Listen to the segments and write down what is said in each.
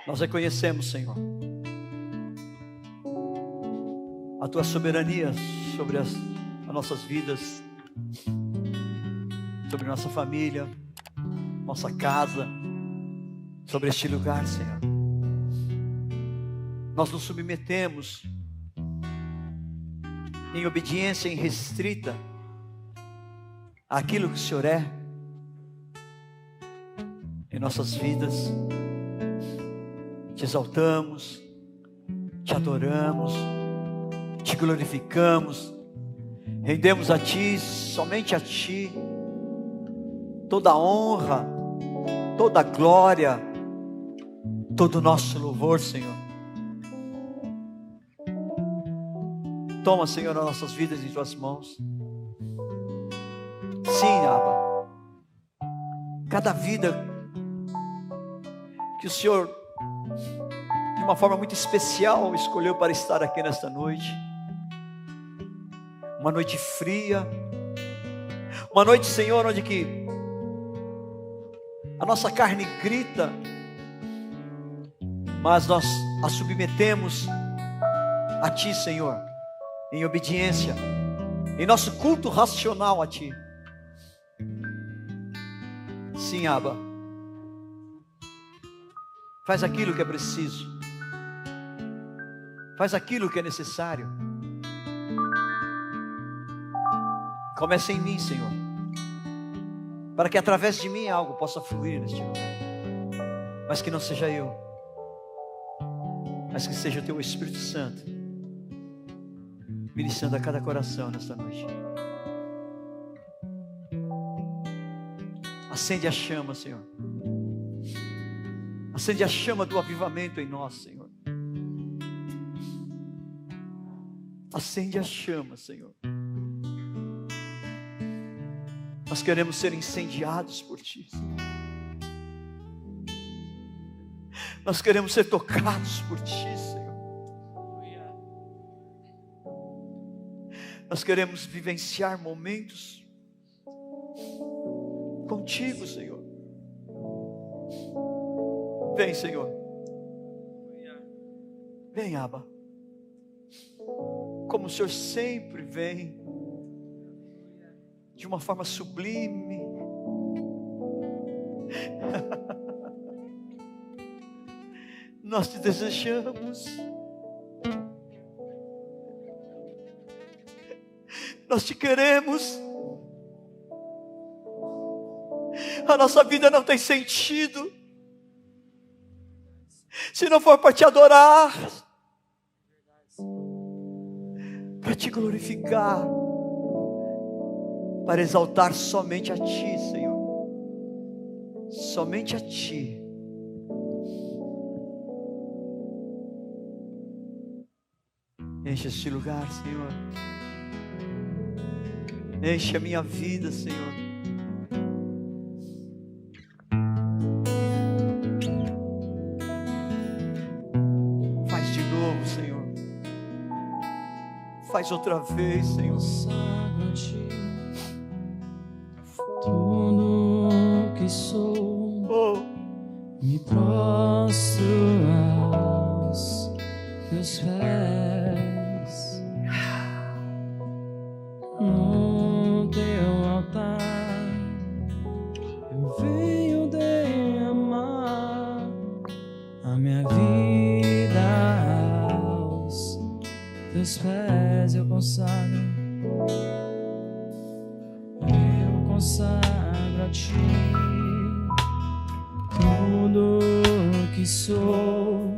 Nós reconhecemos, Senhor, a Tua soberania sobre as nossas vidas, sobre nossa família, nossa casa, sobre este lugar, Senhor. Nós nos submetemos em obediência irrestrita àquilo que o Senhor é em nossas vidas. Te exaltamos, te adoramos, te glorificamos, rendemos a Ti, somente a Ti, toda a honra, toda a glória, todo o nosso louvor, Senhor. Toma, Senhor, as nossas vidas em Tuas mãos. Sim, Abba, cada vida que o Senhor, de uma forma muito especial, escolheu para estar aqui nesta noite, uma noite fria, uma noite, Senhor, onde que a nossa carne grita, mas nós a submetemos a Ti, Senhor, em obediência, em nosso culto racional a Ti. Sim, Abba, faz aquilo que é preciso, faz aquilo que é necessário. Começa em mim, Senhor, para que através de mim algo possa fluir neste lugar, mas que não seja eu, mas que seja o Teu Espírito Santo ministrando a cada coração nesta noite. Acende a chama, Senhor. Acende a chama do avivamento em nós, Senhor. Acende a chama, Senhor. Nós queremos ser incendiados por Ti, Senhor. Nós queremos ser tocados por Ti, Senhor. Nós queremos vivenciar momentos contigo, Senhor. Vem, Senhor. Vem, Abba. Como o Senhor sempre vem, de uma forma sublime. Nós Te desejamos. Nós Te queremos. A nossa vida não tem sentido se não for para Te adorar, para Te glorificar, para exaltar somente a Ti, Senhor. Somente a Ti. Enche este lugar, Senhor. Enche a minha vida, Senhor. Faz de novo, Senhor. Faz outra vez, Senhor. Tudo que sou, me prostro aos Teus pés. No Teu altar eu venho derramar a minha vida aos Teus pés. Eu consagro a Ti tudo que sou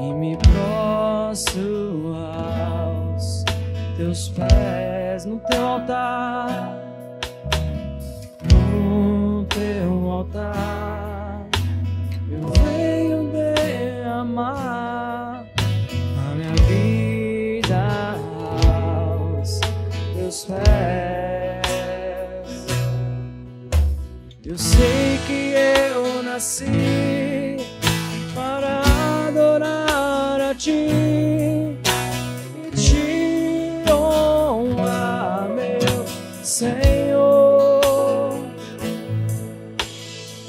e me prostro aos Teus pés. No Teu altar, no Teu altar eu venho derramar a minha vida aos Teus pés. Eu sei que eu nasci para adorar a Ti e Te honrar, meu Senhor,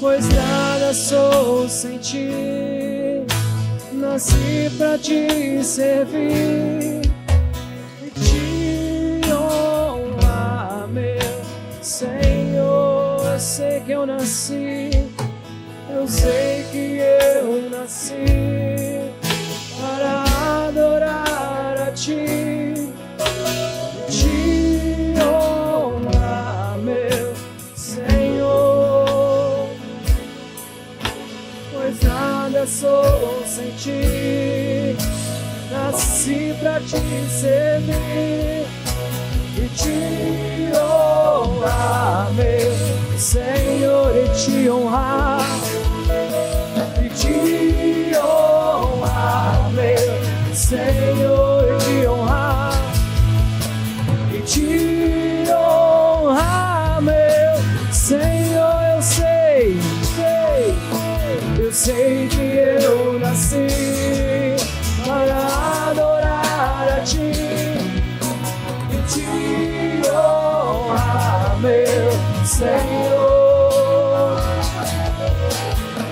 pois nada sou sem Ti. nasci pra te servir e te honrar, meu Senhor. Eu sei que eu nasci, eu sei que eu nasci para adorar a ti, te honrar, meu Senhor. Pois nada sou sem ti, nasci pra te servir e te honrar, meu Senhor, e te honrar, e te honrar, meu Senhor, e te honrar, e te honrar, meu Senhor. Eu sei que eu nasci para adorar a ti e te honrar, meu Senhor.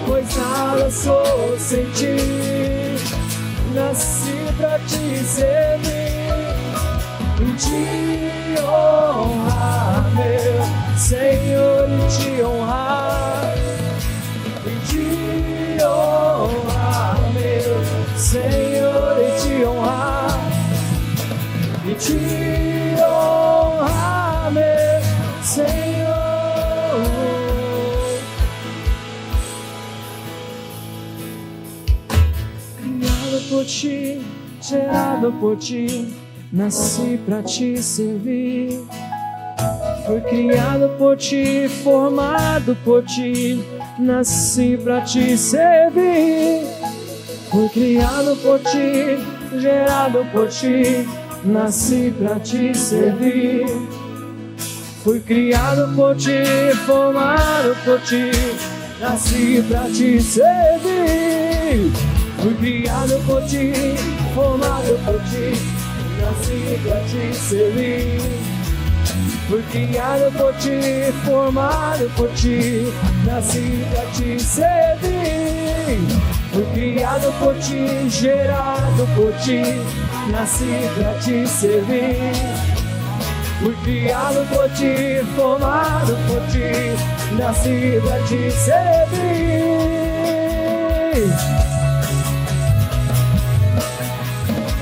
Pois nada sou sem ti, nasci pra te servir e te honrar, meu Senhor, e te honrar, e te honrar, meu Senhor, e te honrar, e te honrar, meu Senhor. Criado por ti, gerado por ti, nasci pra te servir. Fui criado por ti, formado por ti, nasci pra te servir. Fui criado por ti, gerado por ti, nasci pra te servir. Fui criado por ti, formado por ti, nasci pra te servir. Fui criado por ti, formado por ti, nasci pra te servir. Fui criado por ti, formado por ti, nasci pra te servir. Fui criado por ti, gerado por ti, nasci pra te servir. Fui criado por ti, formado por ti, nasci pra te servir.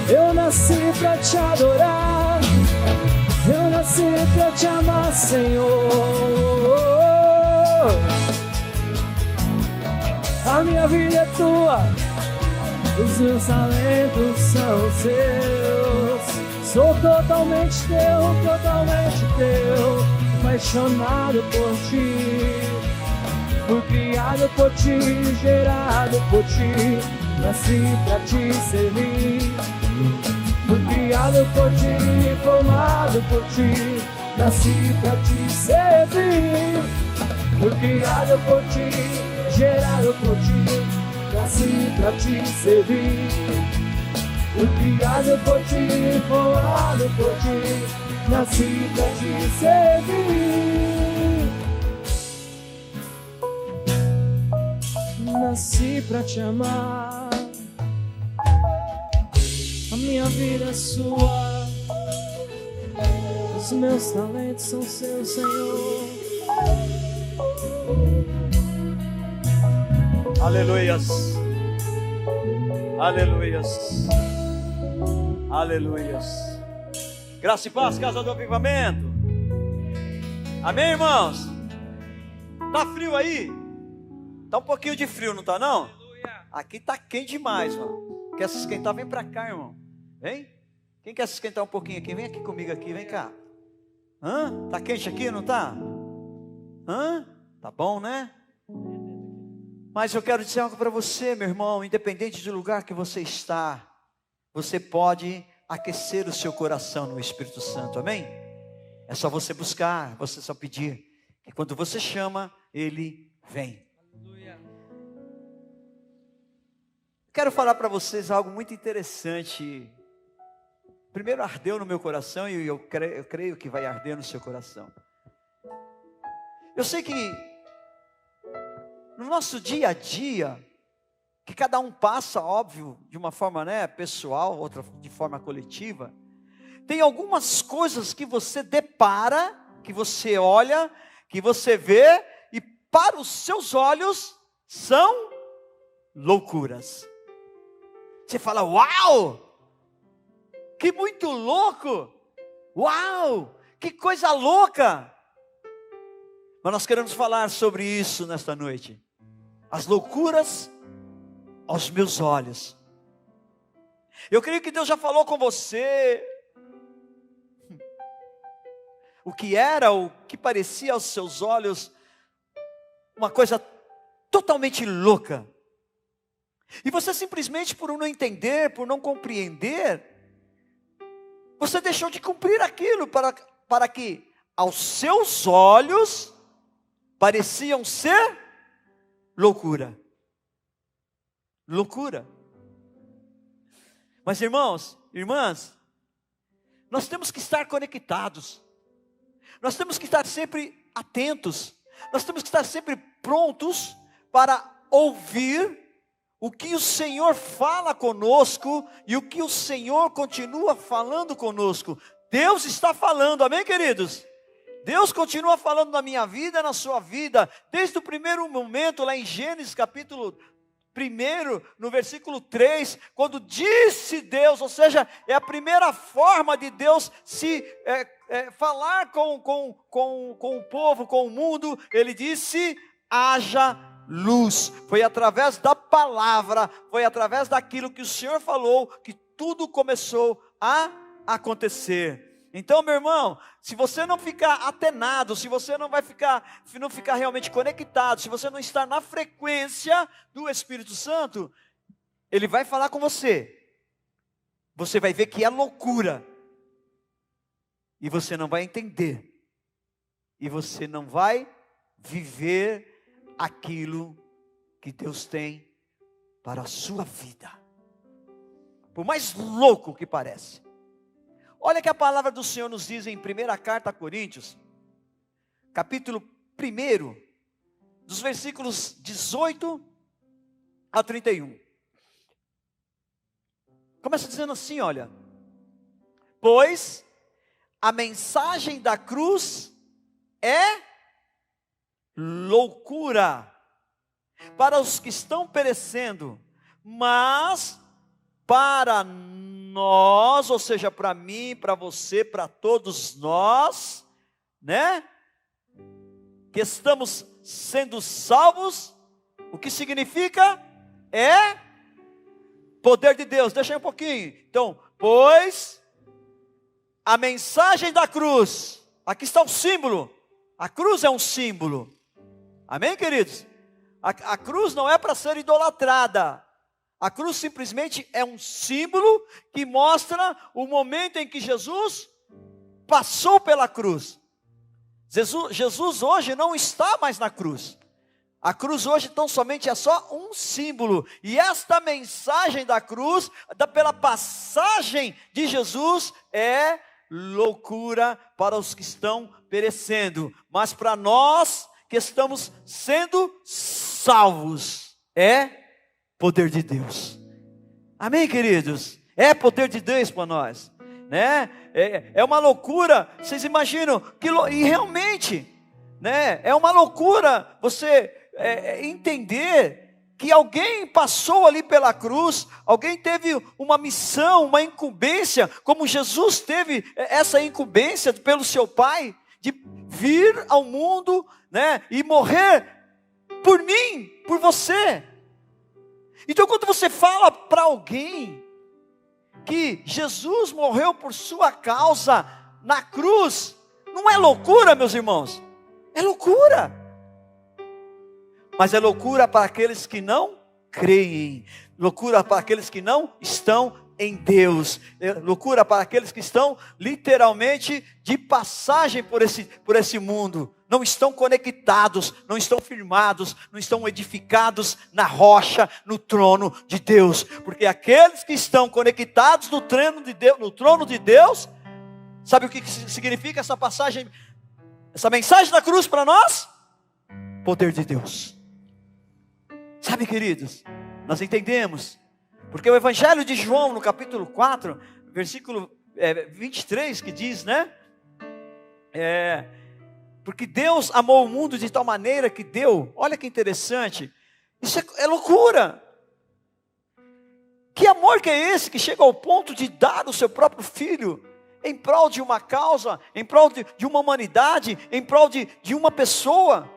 Eu nasci pra te adorar, eu nasci pra te amar, Senhor. A minha vida é tua, os meus talentos são seus. Sou totalmente teu, apaixonado por ti. Fui criado por ti, gerado por ti, nasci pra te servir. Fui criado por ti, formado por ti, nasci pra te servir. Fui criado por ti, gerado por ti, nasci pra te servir. Fui criado por ti, formado por ti, nasci pra te servir. Nasci pra te amar. A minha vida é sua, os meus talentos são seus, Senhor. Aleluias, aleluias, aleluias. Graça e paz, casa do avivamento. Amém, irmãos? Tá frio aí? Tá um pouquinho de frio, não tá não? Aqui tá quente demais, mano. Quer se esquentar? Vem pra cá, irmão. Vem. Quem quer se esquentar um pouquinho aqui? Vem aqui comigo aqui, vem cá. Tá quente aqui, não tá? Tá bom, né? Mas eu quero dizer algo para você, meu irmão. Independente do lugar que você está, você pode aquecer o seu coração no Espírito Santo, amém? É só você buscar, você só pedir, que quando você chama, Ele vem. Quero falar para vocês algo muito interessante. Primeiro ardeu no meu coração e eu creio que vai arder no seu coração. Eu sei que no nosso dia a dia, que cada um passa, óbvio, de uma forma, né, pessoal, outra de forma coletiva. Tem algumas coisas que você depara, que você olha, que você vê, e para os seus olhos são loucuras. Você fala, uau! Que muito louco! Uau! Que coisa louca! Mas nós queremos falar sobre isso nesta noite. As loucuras aos meus olhos. Eu creio que Deus já falou com você o que era, o que parecia aos seus olhos uma coisa totalmente louca. E você simplesmente, por não entender, por não compreender, você deixou de cumprir aquilo para que aos seus olhos pareciam ser loucura. Loucura. Mas irmãos, irmãs, nós temos que estar conectados. Nós temos que estar sempre atentos. Nós temos que estar sempre prontos para ouvir o que o Senhor fala conosco e o que o Senhor continua falando conosco. Deus está falando, amém, queridos? Deus continua falando na minha vida, na sua vida, desde o primeiro momento, lá em Gênesis capítulo 1, no versículo 3, quando disse Deus, ou seja, é a primeira forma de Deus se falar com o povo, com o mundo. Ele disse, haja luz. Foi através da palavra, foi através daquilo que o Senhor falou, que tudo começou a acontecer. Então, meu irmão, se você não ficar atenado, se você não ficar realmente conectado, se você não estar na frequência do Espírito Santo, Ele vai falar com você. Você vai ver que é loucura. E você não vai entender. E você não vai viver aquilo que Deus tem para a sua vida. Por mais louco que pareça. Olha que a palavra do Senhor nos diz em 1ª carta a Coríntios, capítulo 1, dos versículos 18 a 31. Começa dizendo assim, olha. Pois a mensagem da cruz é loucura para os que estão perecendo, mas para nós, ou seja, para mim, para você, para todos nós, né, que estamos sendo salvos, o que significa? É poder de Deus. Deixa aí um pouquinho. Então, pois a mensagem da cruz, aqui está o símbolo. A cruz é um símbolo. Amém, queridos? A cruz não é para ser idolatrada. A cruz simplesmente é um símbolo que mostra o momento em que Jesus passou pela cruz. Jesus hoje não está mais na cruz. A cruz hoje tão somente é só um símbolo. E esta mensagem da cruz, pela passagem de Jesus, é loucura para os que estão perecendo. Mas para nós que estamos sendo salvos, é poder de Deus. Amém, queridos? É poder de Deus para nós, né? É uma loucura. Vocês imaginam e realmente, né? É uma loucura você entender que alguém passou ali pela cruz, alguém teve uma missão, uma incumbência, como Jesus teve essa incumbência pelo seu Pai, de vir ao mundo, né? E morrer por mim, por você. Então, quando você fala para alguém que Jesus morreu por sua causa na cruz, não é loucura, meus irmãos? É loucura. Mas é loucura para aqueles que não creem, loucura para aqueles que não estão em Deus, é loucura para aqueles que estão literalmente de passagem por esse mundo. Não estão conectados, não estão firmados, não estão edificados na rocha, no trono de Deus. Porque aqueles que estão conectados no trono de Deus, sabe o que significa essa passagem, essa mensagem da cruz para nós? Poder de Deus. Sabe, queridos, Nós entendemos. Porque o Evangelho de João, no capítulo 4, versículo 23, que diz, né? Porque Deus amou o mundo de tal maneira que deu. Olha que interessante. Isso é loucura. Que amor que é esse que chega ao ponto de dar o seu próprio filho em prol de uma causa, em prol de uma humanidade, em prol de uma pessoa?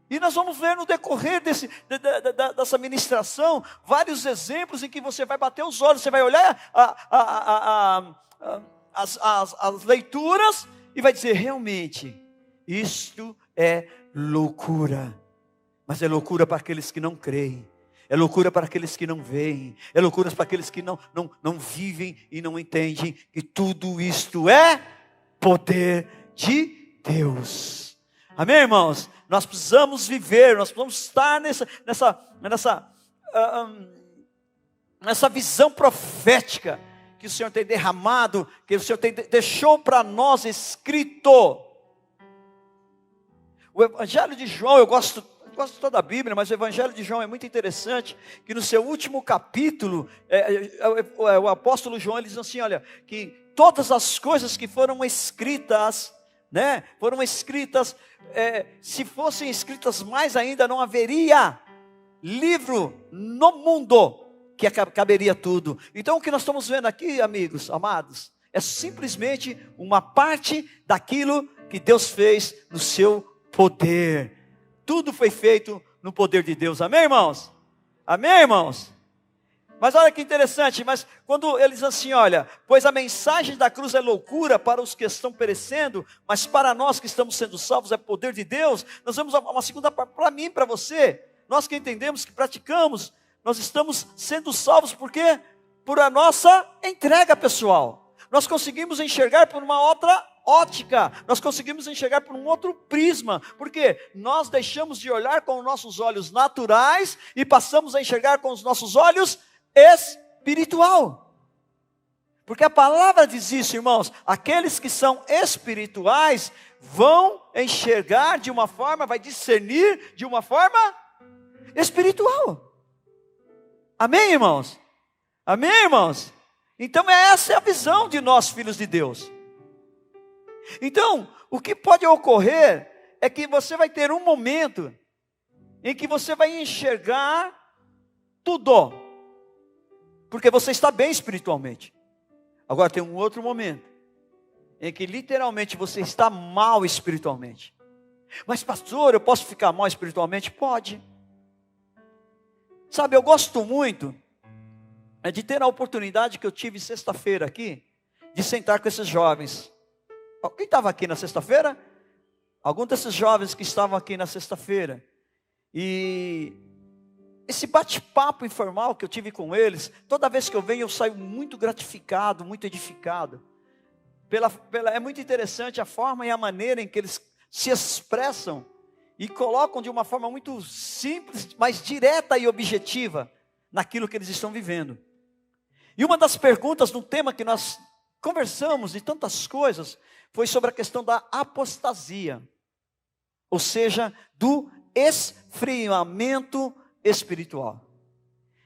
E nós vamos ver no decorrer dessa ministração vários exemplos em que você vai bater os olhos, você vai olhar as leituras e vai dizer, realmente, isto é loucura. Mas é loucura para aqueles que não creem. É loucura para aqueles que não veem. É loucura para aqueles que não vivem e não entendem que tudo isto é poder de Deus. Amém, irmãos? Nós precisamos viver, nós precisamos estar nessa visão profética que o Senhor tem derramado, que o Senhor deixou para nós escrito. O Evangelho de João, eu gosto de toda a Bíblia, mas o Evangelho de João é muito interessante, que no seu último capítulo, o apóstolo João, ele diz assim, olha, que todas as coisas que foram escritas, né, se fossem escritas mais ainda, não haveria livro no mundo que caberia tudo. Então o que nós estamos vendo aqui, amigos, amados, é simplesmente uma parte daquilo que Deus fez no seu poder. Tudo foi feito no poder de Deus, amém, irmãos? Amém, irmãos? Mas olha que interessante, mas quando ele diz assim, olha, pois a mensagem da cruz é loucura para os que estão perecendo, mas para nós que estamos sendo salvos é poder de Deus. Nós vemos uma segunda parte, para mim e para você, nós que entendemos, que praticamos, nós estamos sendo salvos por quê? Por a nossa entrega pessoal. Nós conseguimos enxergar por uma outra ótica, nós conseguimos enxergar por um outro prisma, porque nós deixamos de olhar com os nossos olhos naturais e passamos a enxergar com os nossos olhos espiritual. Porque a palavra diz isso, irmãos, aqueles que são espirituais vão enxergar de uma forma, vai discernir de uma forma espiritual. Amém, irmãos? Amém, irmãos? Então essa é a visão de nós, filhos de Deus. Então, o que pode ocorrer é que você vai ter um momento em que você vai enxergar tudo, porque você está bem espiritualmente. Agora tem um outro momento em que literalmente você está mal espiritualmente. Mas pastor, eu posso ficar mal espiritualmente? Pode. Sabe, eu gosto muito de ter a oportunidade que eu tive sexta-feira aqui, de sentar com esses jovens. Quem estava aqui na sexta-feira? Algum desses jovens que estavam aqui na sexta-feira. E esse bate-papo informal que eu tive com eles, toda vez que eu venho eu saio muito gratificado, muito edificado. É muito interessante a forma e a maneira em que eles se expressam e colocam de uma forma muito simples, mas direta e objetiva naquilo que eles estão vivendo. E uma das perguntas no tema que nós conversamos de tantas coisas foi sobre a questão da apostasia, ou seja, do esfriamento espiritual.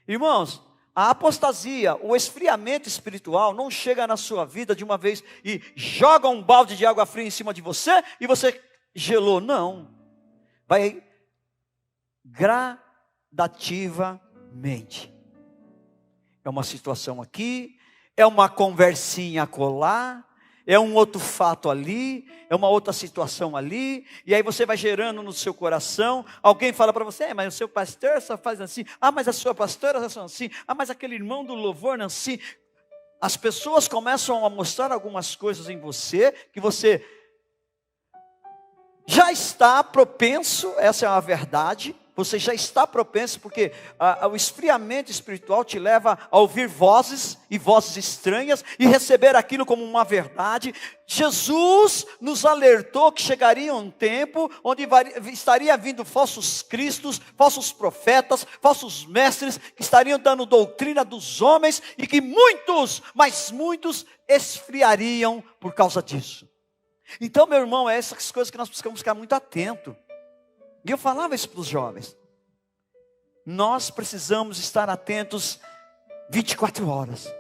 Irmãos, a apostasia, o esfriamento espiritual não chega na sua vida de uma vez e joga um balde de água fria em cima de você e você gelou, não. Vai gradativamente. É uma situação aqui, é uma conversinha acolá, é um outro fato ali, é uma outra situação ali, e aí você vai gerando no seu coração, alguém fala para você, mas o seu pastor só faz assim, mas a sua pastora só assim, mas aquele irmão do louvor não assim. As pessoas começam a mostrar algumas coisas em você, que você já está propenso, essa é a verdade, você já está propenso, porque o esfriamento espiritual te leva a ouvir vozes e vozes estranhas e receber aquilo como uma verdade. Jesus nos alertou que chegaria um tempo onde estaria vindo falsos cristos, falsos profetas, falsos mestres, que estariam dando doutrina dos homens e que muitos, mas muitos esfriariam por causa disso. Então, meu irmão, é essas coisas que nós precisamos ficar muito atento. E eu falava isso para os jovens. nós precisamos estar atentos 24 horas.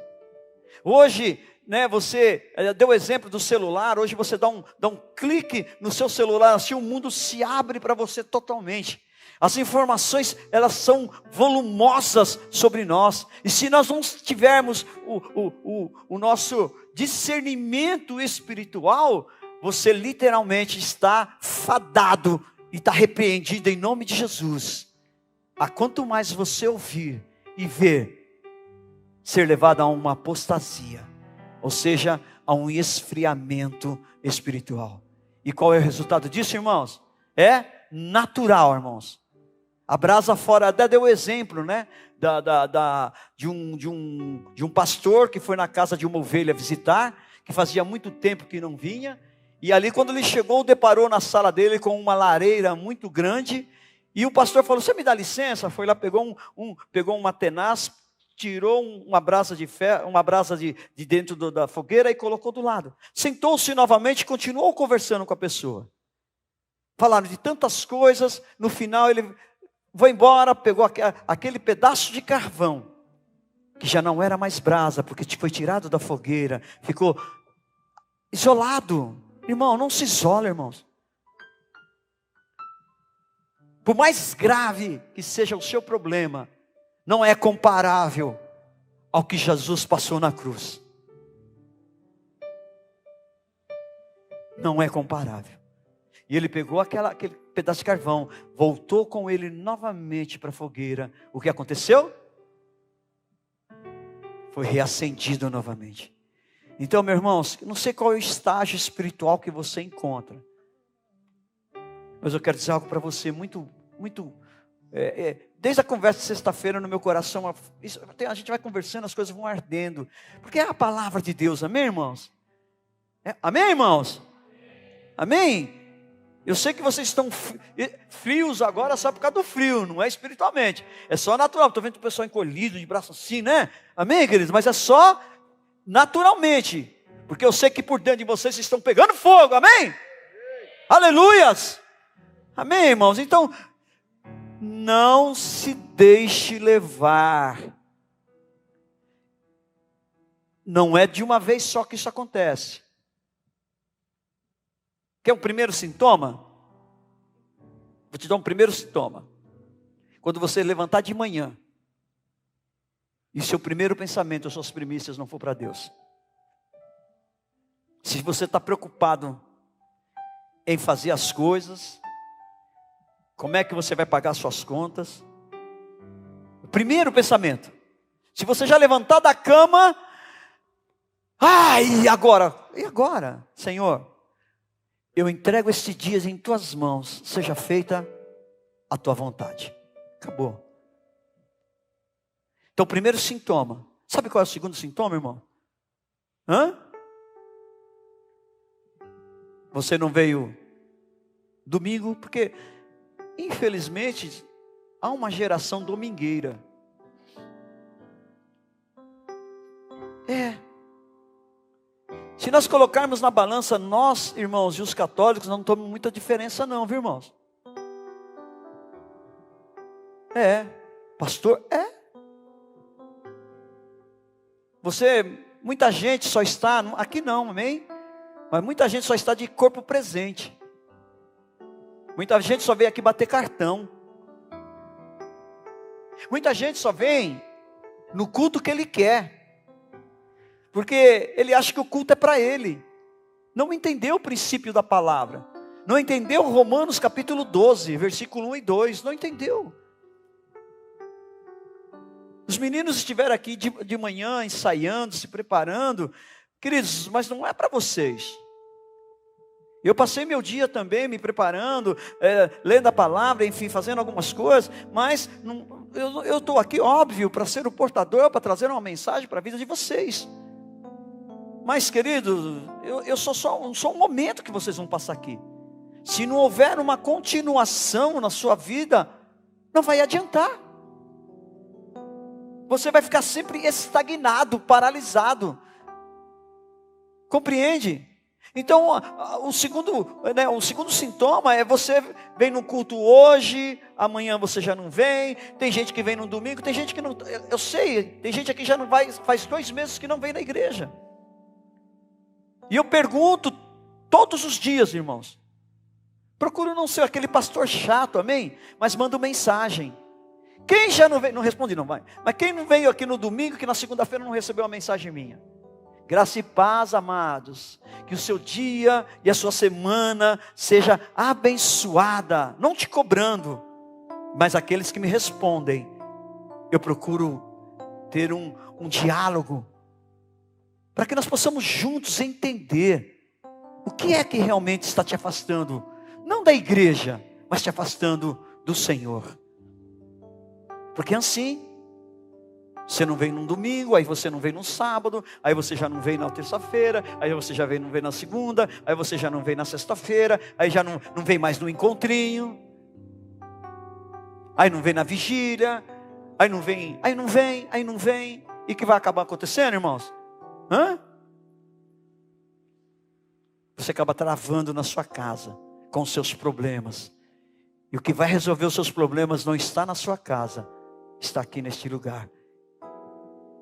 Hoje, né, você deu o exemplo do celular. Hoje você dá um clique no seu celular, assim o mundo se abre para você totalmente. As informações, elas são volumosas sobre nós. E se nós não tivermos o nosso discernimento espiritual, você literalmente está fadado e está repreendido em nome de Jesus. A quanto mais você ouvir e ver, ser levado a uma apostasia, ou seja, a um esfriamento espiritual. E qual é o resultado disso, irmãos? É natural, irmãos. A brasa fora, até deu o exemplo, né? De um pastor que foi na casa de uma ovelha visitar, que fazia muito tempo que não vinha, e ali quando ele chegou, deparou na sala dele com uma lareira muito grande, e o pastor falou: você me dá licença? Foi lá, pegou uma tenaz, tirou uma brasa de ferro, uma brasa de dentro da fogueira e colocou do lado. Sentou-se novamente e continuou conversando com a pessoa. Falaram de tantas coisas. No final ele foi embora, pegou aquele pedaço de carvão, que já não era mais brasa, porque foi tirado da fogueira, ficou isolado. Irmão, não se isola, irmãos. Por mais grave que seja o seu problema, não é comparável ao que Jesus passou na cruz. Não é comparável. E ele pegou aquele pedaço de carvão, voltou com ele novamente para a fogueira. O que aconteceu? Foi reacendido novamente. Então, meus irmãos, não sei qual é o estágio espiritual que você encontra, mas eu quero dizer algo para você muito, desde a conversa de sexta-feira no meu coração, a gente vai conversando, as coisas vão ardendo, porque é a palavra de Deus, amém, irmãos? Amém, irmãos? Amém? Eu sei que vocês estão frios agora só por causa do frio, não é espiritualmente, é só natural. Estou vendo o pessoal encolhido, de braço assim, né? Amém, queridos? Mas é só naturalmente, porque eu sei que por dentro de vocês estão pegando fogo, amém? Aleluias! Amém, irmãos? Então, não se deixe levar. Não é de uma vez só que isso acontece. Quer um primeiro sintoma? Vou te dar um primeiro sintoma. Quando você levantar de manhã, e seu primeiro pensamento, as suas primícias não for para Deus. Se você está preocupado em fazer as coisas, como é que você vai pagar suas contas? O primeiro pensamento. Se você já levantar da cama, e agora? E agora, Senhor? Eu entrego estes dias em tuas mãos, seja feita a tua vontade. Acabou. Então, o primeiro sintoma. Sabe qual é o segundo sintoma, irmão? Você não veio domingo, porque infelizmente há uma geração domingueira. Se nós colocarmos na balança, nós, irmãos, e os católicos, não temos muita diferença não, viu, irmãos? Pastor, muita gente só está, aqui não, amém? Mas muita gente só está de corpo presente. Muita gente só vem aqui bater cartão. Muita gente só vem no culto que ele quer, porque ele acha que o culto é para ele. Não entendeu o princípio da palavra. Não entendeu Romanos capítulo 12, versículo 1 e 2. Não entendeu. Os meninos estiveram aqui de manhã ensaiando, se preparando. Queridos, mas não é para vocês. Eu passei meu dia também me preparando, lendo a palavra, enfim, fazendo algumas coisas. Mas eu estou aqui, óbvio, para ser o portador, para trazer uma mensagem para a vida de vocês. Mas, queridos, eu sou só um momento que vocês vão passar aqui. Se não houver uma continuação na sua vida, não vai adiantar. Você vai ficar sempre estagnado, paralisado. Compreende? Então, o segundo sintoma é você vem no culto hoje, amanhã você já não vem. Tem gente que vem no domingo, tem gente que não. Eu sei, tem gente aqui que já não vai, faz 2 meses que não vem na igreja. E eu pergunto todos os dias, irmãos. Procuro não ser aquele pastor chato, amém? Mas mando mensagem. Quem já não veio, não respondi não, vai. Mas quem não veio aqui no domingo, que na segunda-feira não recebeu uma mensagem minha? Graça e paz, amados, que o seu dia e a sua semana seja abençoada, não te cobrando, mas aqueles que me respondem, eu procuro ter um diálogo, para que nós possamos juntos entender, o que é que realmente está te afastando, não da igreja, mas te afastando do Senhor, porque assim, você não vem num domingo, aí você não vem no sábado, aí você já não vem na terça-feira, aí você já não vem na segunda, aí você já não vem na sexta-feira, aí já não vem mais no encontrinho, aí não vem na vigília, aí não vem. E o que vai acabar acontecendo, irmãos? Você acaba travando na sua casa, com os seus problemas. E o que vai resolver os seus problemas não está na sua casa, está aqui neste lugar.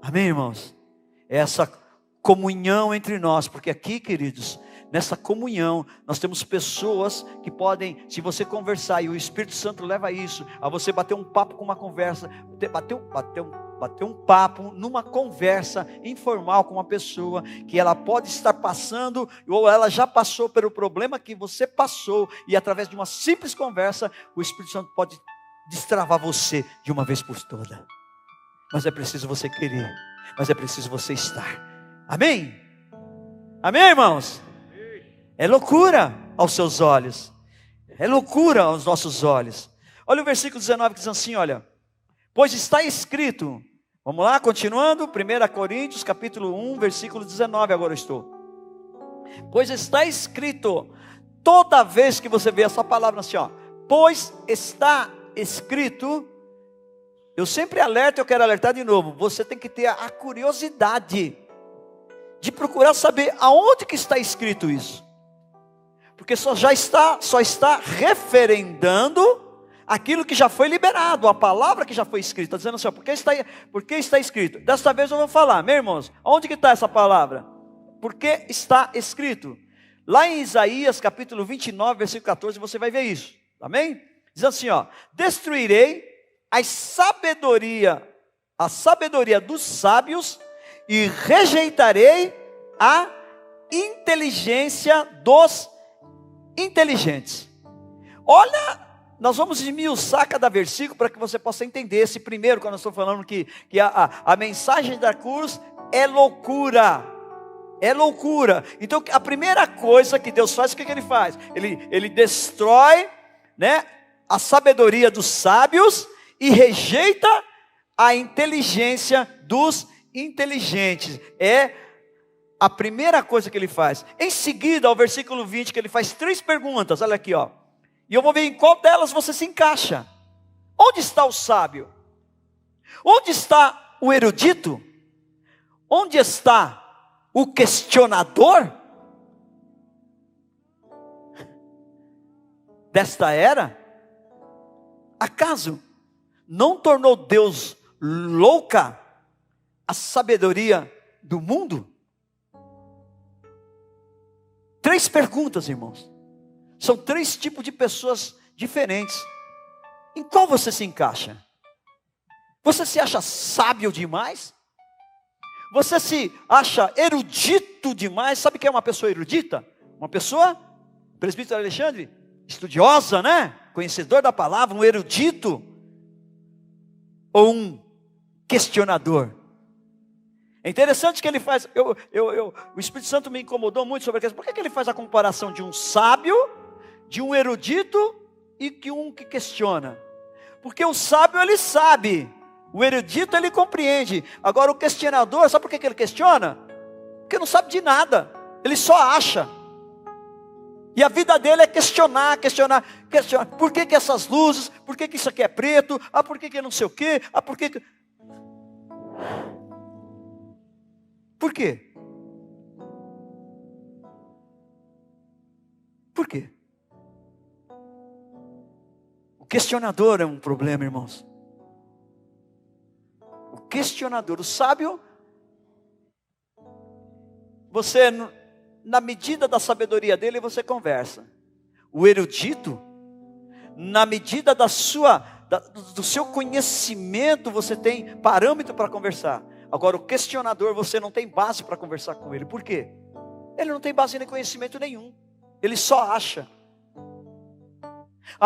Amém, irmãos? É essa comunhão entre nós, porque aqui, queridos, nessa comunhão, nós temos pessoas que podem, se você conversar, e o Espírito Santo leva isso, a você bater um papo com uma conversa, bater um papo numa conversa informal com uma pessoa, que ela pode estar passando, ou ela já passou pelo problema que você passou, e através de uma simples conversa, o Espírito Santo pode destravar você de uma vez por todas. Mas é preciso você querer. Mas é preciso você estar. Amém? Amém, irmãos? É loucura aos seus olhos. É loucura aos nossos olhos. Olha o versículo 19 que diz assim, olha. Pois está escrito. Vamos lá, continuando. 1 Coríntios capítulo 1, versículo 19 agora eu estou. Pois está escrito. Toda vez que você vê essa palavra assim, ó. Pois está escrito. Eu sempre alerto, eu quero alertar de novo. Você tem que ter a curiosidade de procurar saber aonde que está escrito isso. Porque só está referendando aquilo que já foi liberado, a palavra que já foi escrita, dizendo assim, ó, por que está escrito? Desta vez eu vou falar, meus irmãos, aonde que está essa palavra? Por que está escrito? Lá em Isaías capítulo 29, versículo 14, você vai ver isso, amém? Diz assim, ó, destruirei a sabedoria dos sábios e rejeitarei a inteligência dos inteligentes. Olha, nós vamos esmiuçar cada versículo para que você possa entender esse primeiro, quando eu estou falando que a mensagem da cruz é loucura. É loucura. Então a primeira coisa que Deus faz, o que ele faz? Ele destrói, né, a sabedoria dos sábios e rejeita a inteligência dos inteligentes. É a primeira coisa que ele faz. Em seguida, ao versículo 20, que ele faz 3 perguntas. Olha aqui, ó. E eu vou ver em qual delas você se encaixa. Onde está o sábio? Onde está o erudito? Onde está o questionador desta era? Acaso não tornou Deus louca a sabedoria do mundo? 3 perguntas, irmãos. São 3 tipos de pessoas diferentes. Em qual você se encaixa? Você se acha sábio demais? Você se acha erudito demais? Sabe o que é uma pessoa erudita? Uma pessoa, presbítero Alexandre, estudiosa, né? Conhecedor da palavra, um erudito. Ou um questionador. É interessante que ele faz, o Espírito Santo me incomodou muito sobre a questão. Por que ele faz a comparação de um sábio, de um erudito e de um que questiona? Porque o sábio ele sabe, o erudito ele compreende. Agora o questionador, sabe por que ele questiona? Porque não sabe de nada, ele só acha. E a vida dele é questionar. Por que essas luzes? Por que isso aqui é preto? Por que não sei o quê? Por que... Por quê? Por quê? O questionador é um problema, irmãos. O questionador, o sábio, você, na medida da sabedoria dele, você conversa. O erudito, na medida do seu conhecimento, você tem parâmetro para conversar. Agora, o questionador, você não tem base para conversar com ele. Por quê? Ele não tem base nem conhecimento nenhum. Ele só acha.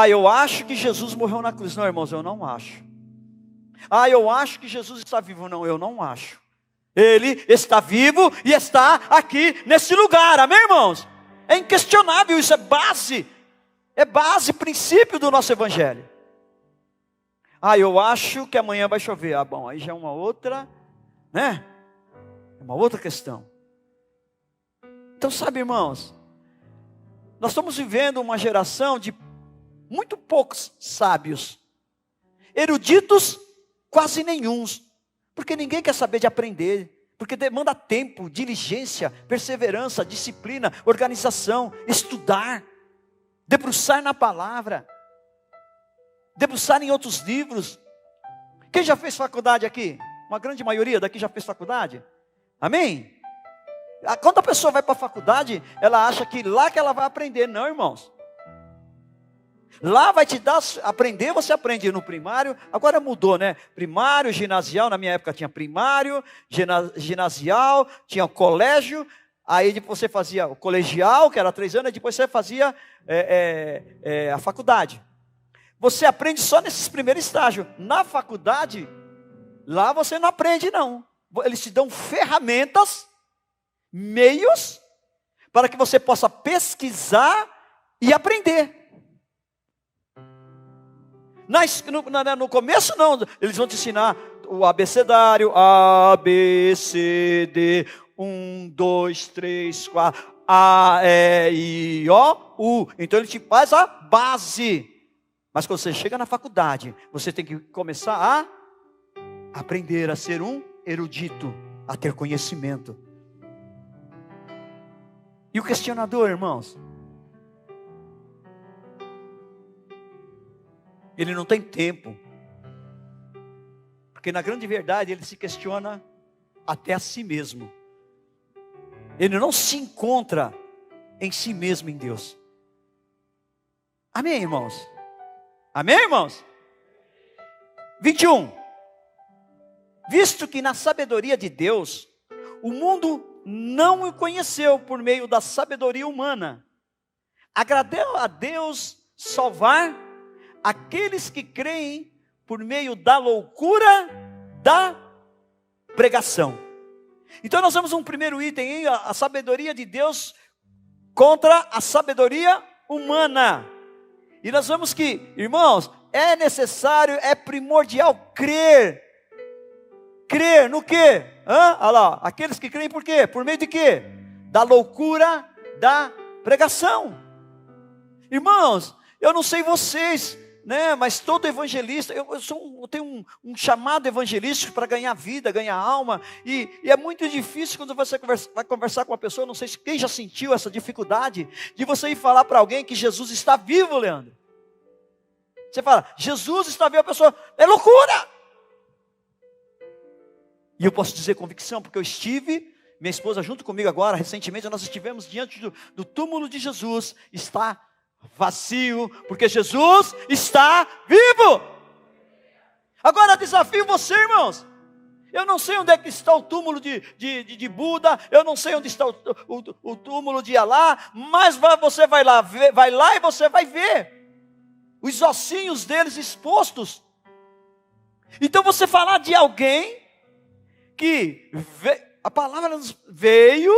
Eu acho que Jesus morreu na cruz. Não, irmãos, eu não acho. Eu acho que Jesus está vivo. Não, eu não acho. Ele está vivo e está aqui nesse lugar. Amém, irmãos? É inquestionável, isso é base. É base, princípio do nosso evangelho. Eu acho que amanhã vai chover. Bom, aí já é uma outra, né? É uma outra questão. Então, sabe, irmãos, nós estamos vivendo uma geração de muito poucos sábios. Eruditos, quase nenhuns. Porque ninguém quer saber de aprender. Porque demanda tempo, diligência, perseverança, disciplina, organização, estudar, debruçar na palavra, debruçar em outros livros. Quem já fez faculdade aqui? Uma grande maioria daqui já fez faculdade? Amém? Quando a pessoa vai para a faculdade, ela acha que lá que ela vai aprender. Não, irmãos. Lá vai te dar, aprender, você aprende no primário. Agora mudou, né? Primário, ginasial, na minha época tinha primário, ginasial, tinha o colégio. Aí depois você fazia o colegial, que era 3 anos, e depois você fazia a faculdade. Você aprende só nesses primeiros estágios. Na faculdade, lá você não aprende não. Eles te dão ferramentas, meios, para que você possa pesquisar e aprender. No começo não, eles vão te ensinar o abecedário, A, B, C, D, 1, 2, 3, 4, A, E, I, O, U. Então ele te faz a base. Mas quando você chega na faculdade, você tem que começar a aprender a ser um erudito, a ter conhecimento. E o questionador, irmãos? Ele não tem tempo. Porque na grande verdade ele se questiona até a si mesmo. Ele não se encontra em si mesmo em Deus. Amém, irmãos? Amém, irmãos? 21. Visto que na sabedoria de Deus, o mundo não o conheceu por meio da sabedoria humana, agradou a Deus salvar aqueles que creem por meio da loucura da pregação. Então nós vemos um primeiro item, hein? A sabedoria de Deus contra a sabedoria humana. E nós vemos que, irmãos, é necessário, é primordial crer. Crer no quê? Olha lá, aqueles que creem por quê? Por meio de quê? Da loucura da pregação. Irmãos, eu não sei vocês, né? Mas todo evangelista, eu tenho um chamado evangelístico para ganhar vida, ganhar alma, e é muito difícil quando você vai conversar com uma pessoa, não sei se quem já sentiu essa dificuldade, de você ir falar para alguém que Jesus está vivo, Leandro. Você fala, Jesus está vivo, a pessoa, é loucura! E eu posso dizer convicção, porque eu estive, minha esposa junto comigo agora, recentemente, nós estivemos diante do túmulo de Jesus, está vazio, porque Jesus está vivo. Agora desafio você, irmãos. Eu não sei onde é que está o túmulo de Buda, eu não sei onde está o túmulo de Alá, mas você vai lá e você vai ver os ossinhos deles expostos. Então você falar de alguém que a palavra veio,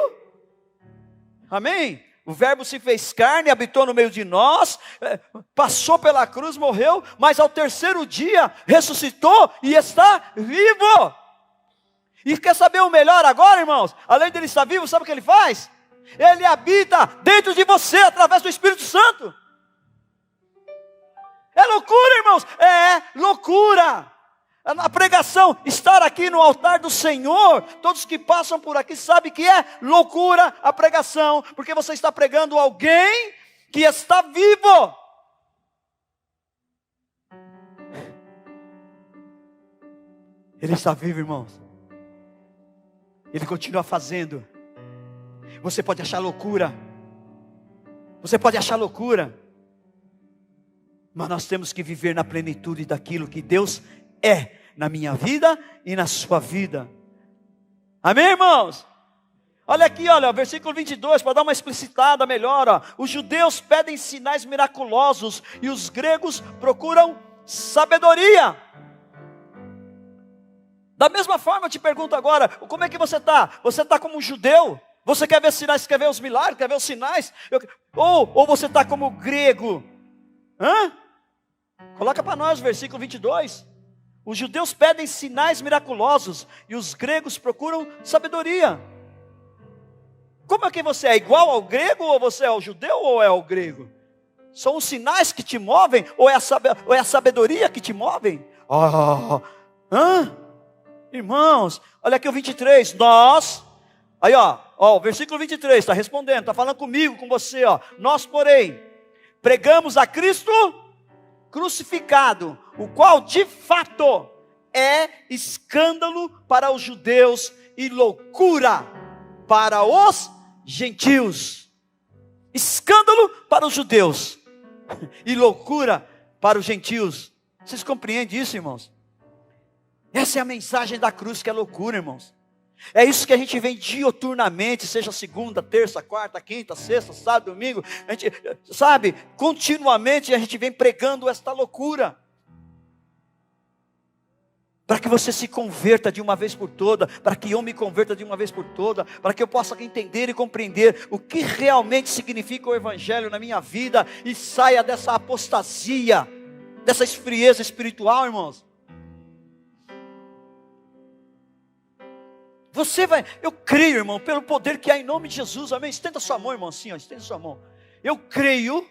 amém? O verbo se fez carne, habitou no meio de nós, passou pela cruz, morreu, mas ao terceiro dia ressuscitou e está vivo. E quer saber o melhor agora, irmãos? Além dele estar vivo, sabe o que ele faz? Ele habita dentro de você através do Espírito Santo. É loucura, irmãos, é loucura. A pregação, estar aqui no altar do Senhor, todos que passam por aqui sabem que é loucura a pregação, porque você está pregando alguém que está vivo. Ele está vivo, irmãos. Ele continua fazendo. Você pode achar loucura. Você pode achar loucura. Mas nós temos que viver na plenitude daquilo que Deus é na minha vida e na sua vida. Amém, irmãos? Olha aqui, olha, versículo 22, para dar uma explicitada melhor. Ó. Os judeus pedem sinais miraculosos e os gregos procuram sabedoria. Da mesma forma, eu te pergunto agora, como é que você está? Você está como um judeu? Você quer ver sinais, quer ver os milagres, quer ver os sinais? Ou você está como grego? Hã? Coloca para nós o versículo 22. Os judeus pedem sinais miraculosos e os gregos procuram sabedoria. Como é que você é? Igual ao grego, ou você é o judeu, ou é o grego? São os sinais que te movem, ou é a sabedoria que te movem? Irmãos, olha aqui o 23, nós, aí ó, o versículo 23, está respondendo, está falando comigo, com você, ó. Nós, porém, pregamos a Cristo crucificado, o qual de fato é escândalo para os judeus e loucura para os gentios. Escândalo para os judeus e loucura para os gentios. Vocês compreendem isso, irmãos? Essa é a mensagem da cruz, que é loucura, irmãos. É isso que a gente vem dioturnamente, seja segunda, terça, quarta, quinta, sexta, sábado, domingo. A gente, sabe, continuamente a gente vem pregando esta loucura. Para que você se converta de uma vez por toda, para que eu me converta de uma vez por toda, para que eu possa entender e compreender o que realmente significa o Evangelho na minha vida e saia dessa apostasia, dessa esfrieza espiritual, irmãos. Você vai, eu creio, irmão, pelo poder que há em nome de Jesus, amém? Estenda sua mão, irmão, assim, ó, estenda sua mão. Eu creio,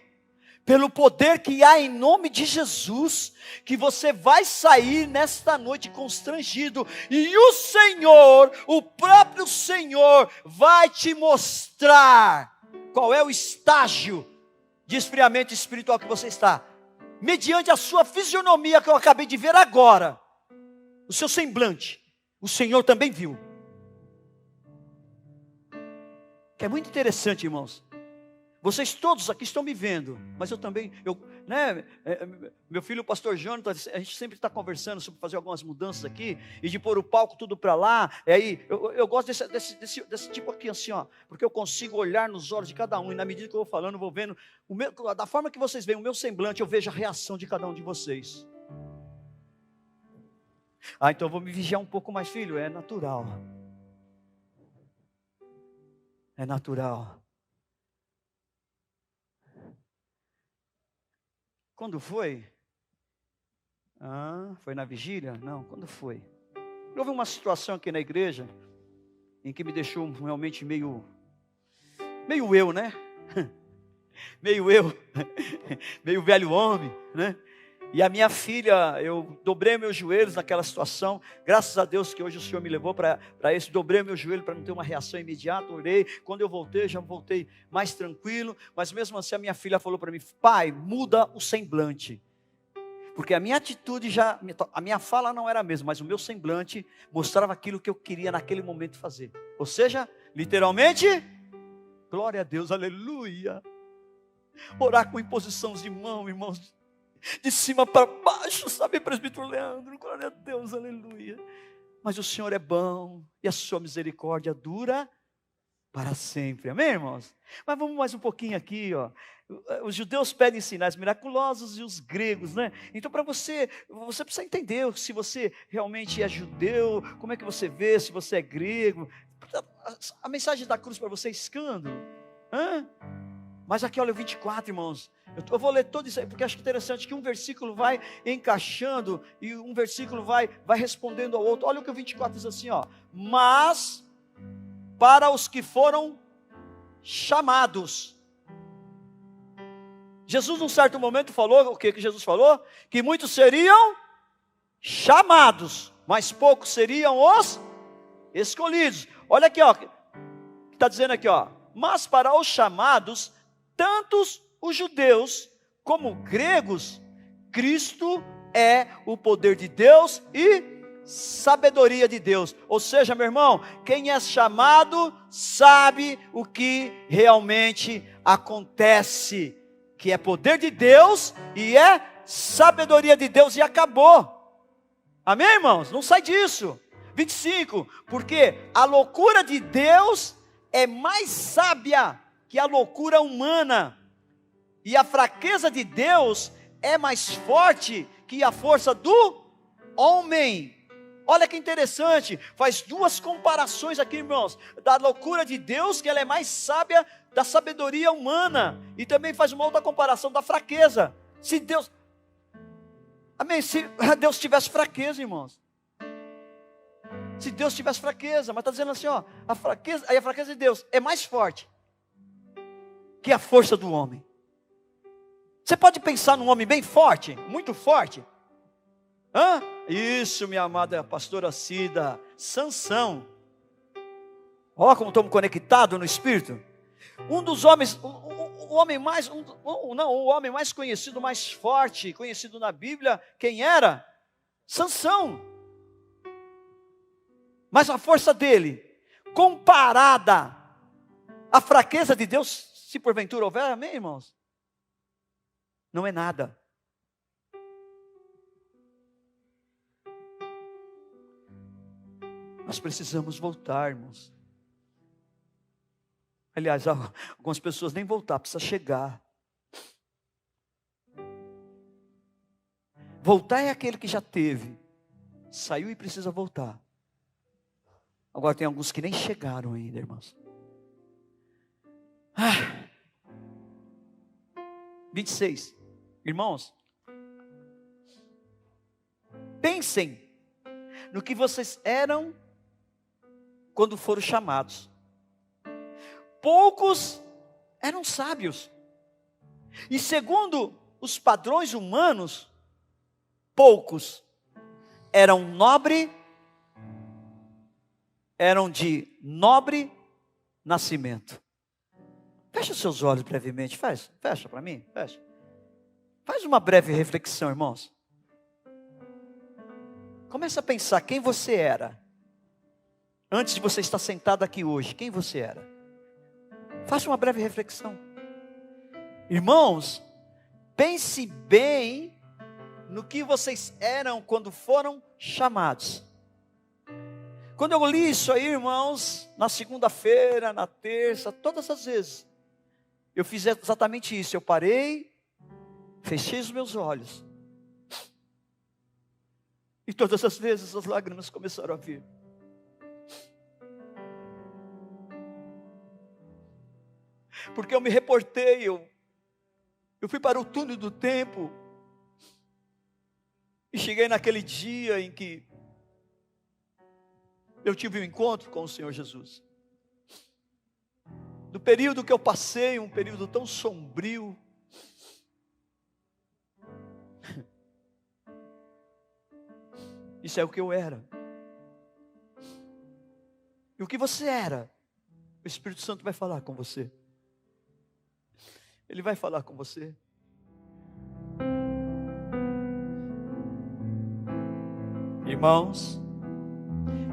pelo poder que há em nome de Jesus, que você vai sair nesta noite constrangido, e o Senhor, o próprio Senhor, vai te mostrar qual é o estágio de esfriamento espiritual que você está, mediante a sua fisionomia que eu acabei de ver agora, o seu semblante, o Senhor também viu. Que é muito interessante, irmãos. Vocês todos aqui estão me vendo, mas eu também, meu filho, o pastor Jonathan, a gente sempre está conversando sobre fazer algumas mudanças aqui, e de pôr o palco tudo para lá, e aí, eu gosto desse tipo aqui, assim, ó, porque eu consigo olhar nos olhos de cada um, e na medida que eu vou falando, eu vou vendo, da forma que vocês veem o meu semblante, eu vejo a reação de cada um de vocês. Então eu vou me vigiar um pouco mais, filho, é natural. É natural. Quando foi? Foi na vigília? Não, quando foi? Houve uma situação aqui na igreja em que me deixou realmente meio eu, né? meio velho homem, né? E a minha filha, eu dobrei meus joelhos naquela situação, graças a Deus que hoje o Senhor me levou para isso, dobrei meu joelho para não ter uma reação imediata, orei, quando eu voltei, já voltei mais tranquilo, mas mesmo assim a minha filha falou para mim, pai, muda o semblante, porque a minha atitude a minha fala não era a mesma, mas o meu semblante mostrava aquilo que eu queria naquele momento fazer, ou seja, literalmente, glória a Deus, aleluia, orar com imposições de mão, irmãos, de cima para baixo, sabe, presbítero Leandro, glória a Deus, aleluia. Mas o Senhor é bom e a sua misericórdia dura para sempre, amém, irmãos? Mas vamos mais um pouquinho aqui, ó. Os judeus pedem sinais miraculosos e os gregos, né? Então para você precisa entender se você realmente é judeu, como é que você vê, se você é grego. A mensagem da cruz para você é escândalo, Mas aqui olha o 24, irmãos, eu vou ler todo isso aí, porque acho interessante que um versículo vai encaixando, e um versículo vai respondendo ao outro. Olha o que o 24 diz assim, ó, mas para os que foram chamados. Jesus num certo momento falou, o que Jesus falou? Que muitos seriam chamados, mas poucos seriam os escolhidos. Olha aqui, ó, está dizendo aqui, ó, mas para os chamados, tantos os judeus como gregos, Cristo é o poder de Deus e sabedoria de Deus. Ou seja, meu irmão, quem é chamado sabe o que realmente acontece, que é poder de Deus e é sabedoria de Deus, e acabou. Amém, irmãos? Não sai disso. 25, porque a loucura de Deus é mais sábia que a loucura humana, e a fraqueza de Deus é mais forte que a força do homem. Olha que interessante, faz duas comparações aqui, irmãos, da loucura de Deus, que ela é mais sábia da sabedoria humana, e também faz uma outra comparação da fraqueza. Se Deus, amém, se Deus tivesse fraqueza, irmãos, se Deus tivesse fraqueza, mas está dizendo assim, ó, a fraqueza de Deus é mais forte que a força do homem. Você pode pensar num homem bem forte, muito forte? Isso, minha amada pastora Cida, Sansão. Olha como estamos conectados no Espírito. Um dos homens, o homem mais conhecido, mais forte, conhecido na Bíblia, quem era? Sansão. Mas a força dele, comparada à fraqueza de Deus, se porventura houver, amém, irmãos? Não é nada. Nós precisamos voltar, irmãos. Aliás, algumas pessoas nem voltar, precisa chegar. Voltar é aquele que já teve, saiu e precisa voltar. Agora tem alguns que nem chegaram ainda, irmãos. 26. Irmãos, pensem no que vocês eram quando foram chamados. Poucos eram sábios, e segundo os padrões humanos, poucos eram de nobre nascimento. Fecha os seus olhos brevemente, fecha para mim, fecha. Faz uma breve reflexão, irmãos. Começa a pensar quem você era, antes de você estar sentado aqui hoje, quem você era. Faça uma breve reflexão. Irmãos, pense bem no que vocês eram quando foram chamados. Quando eu li isso aí, irmãos, na segunda-feira, na terça, todas as vezes, eu fiz exatamente isso. Eu parei, fechei os meus olhos, e todas as vezes as lágrimas começaram a vir. Porque eu me reportei, eu fui para o túnel do tempo, e cheguei naquele dia em que eu tive um encontro com o Senhor Jesus. Do período que eu passei, um período tão sombrio, isso é o que eu era. E o que você era, o Espírito Santo vai falar com você. Ele vai falar com você. Irmãos,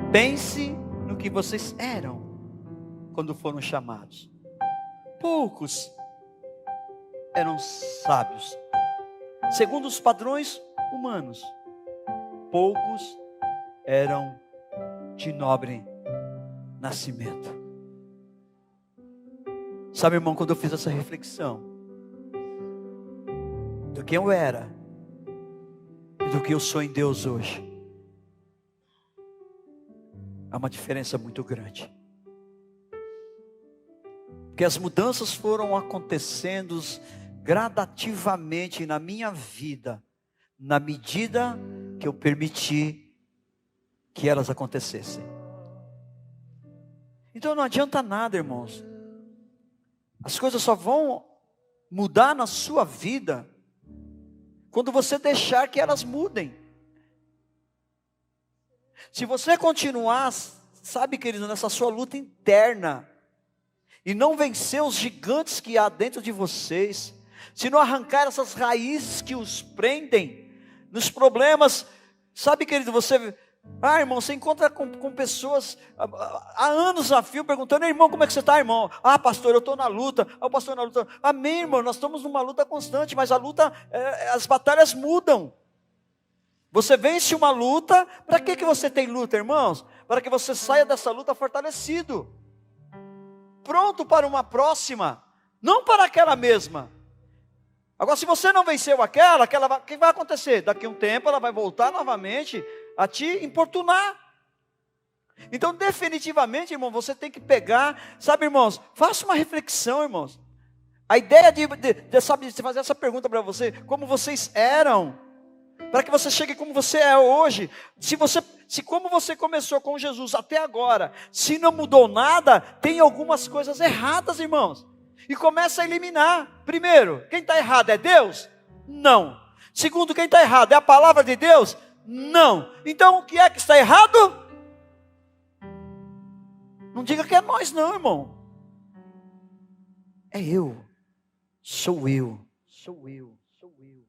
pense no que vocês eram quando foram chamados. Poucos eram sábios, segundo os padrões humanos. Poucos eram de nobre nascimento. Sabe, irmão, quando eu fiz essa reflexão do que eu era e do que eu sou em Deus hoje, há uma diferença muito grande. Porque as mudanças foram acontecendo gradativamente na minha vida, na medida que eu permiti que elas acontecessem. Então não adianta nada, irmãos. As coisas só vão mudar na sua vida quando você deixar que elas mudem. Se você continuar, sabe, querido, nessa sua luta interna, e não vencer os gigantes que há dentro de vocês, se não arrancar essas raízes que os prendem nos problemas. Sabe, querido, irmão, você encontra com pessoas há anos a fio perguntando: irmão, como é que você está, irmão? Pastor, eu estou na luta. Pastor, na luta. Amém, irmão, nós estamos numa luta constante, mas a luta, as batalhas mudam. Você vence uma luta. Para que você tem luta, irmãos? Para que você saia dessa luta fortalecido, pronto para uma próxima, não para aquela mesma. Agora, se você não venceu aquela, o que vai acontecer? Daqui a um tempo ela vai voltar novamente a te importunar. Então, definitivamente, irmão, você tem que pegar, sabe, irmãos, faça uma reflexão, irmãos. A ideia de fazer essa pergunta para você: como vocês eram, para que você chegue como você é hoje. Se como você começou com Jesus até agora, se não mudou nada, tem algumas coisas erradas, irmãos. E começa a eliminar. Primeiro, quem está errado é Deus? Não. Segundo, quem está errado é a palavra de Deus? Não. Então, o que é que está errado? Não diga que é nós não, irmão. É eu. Sou eu. Sou eu. Sou eu.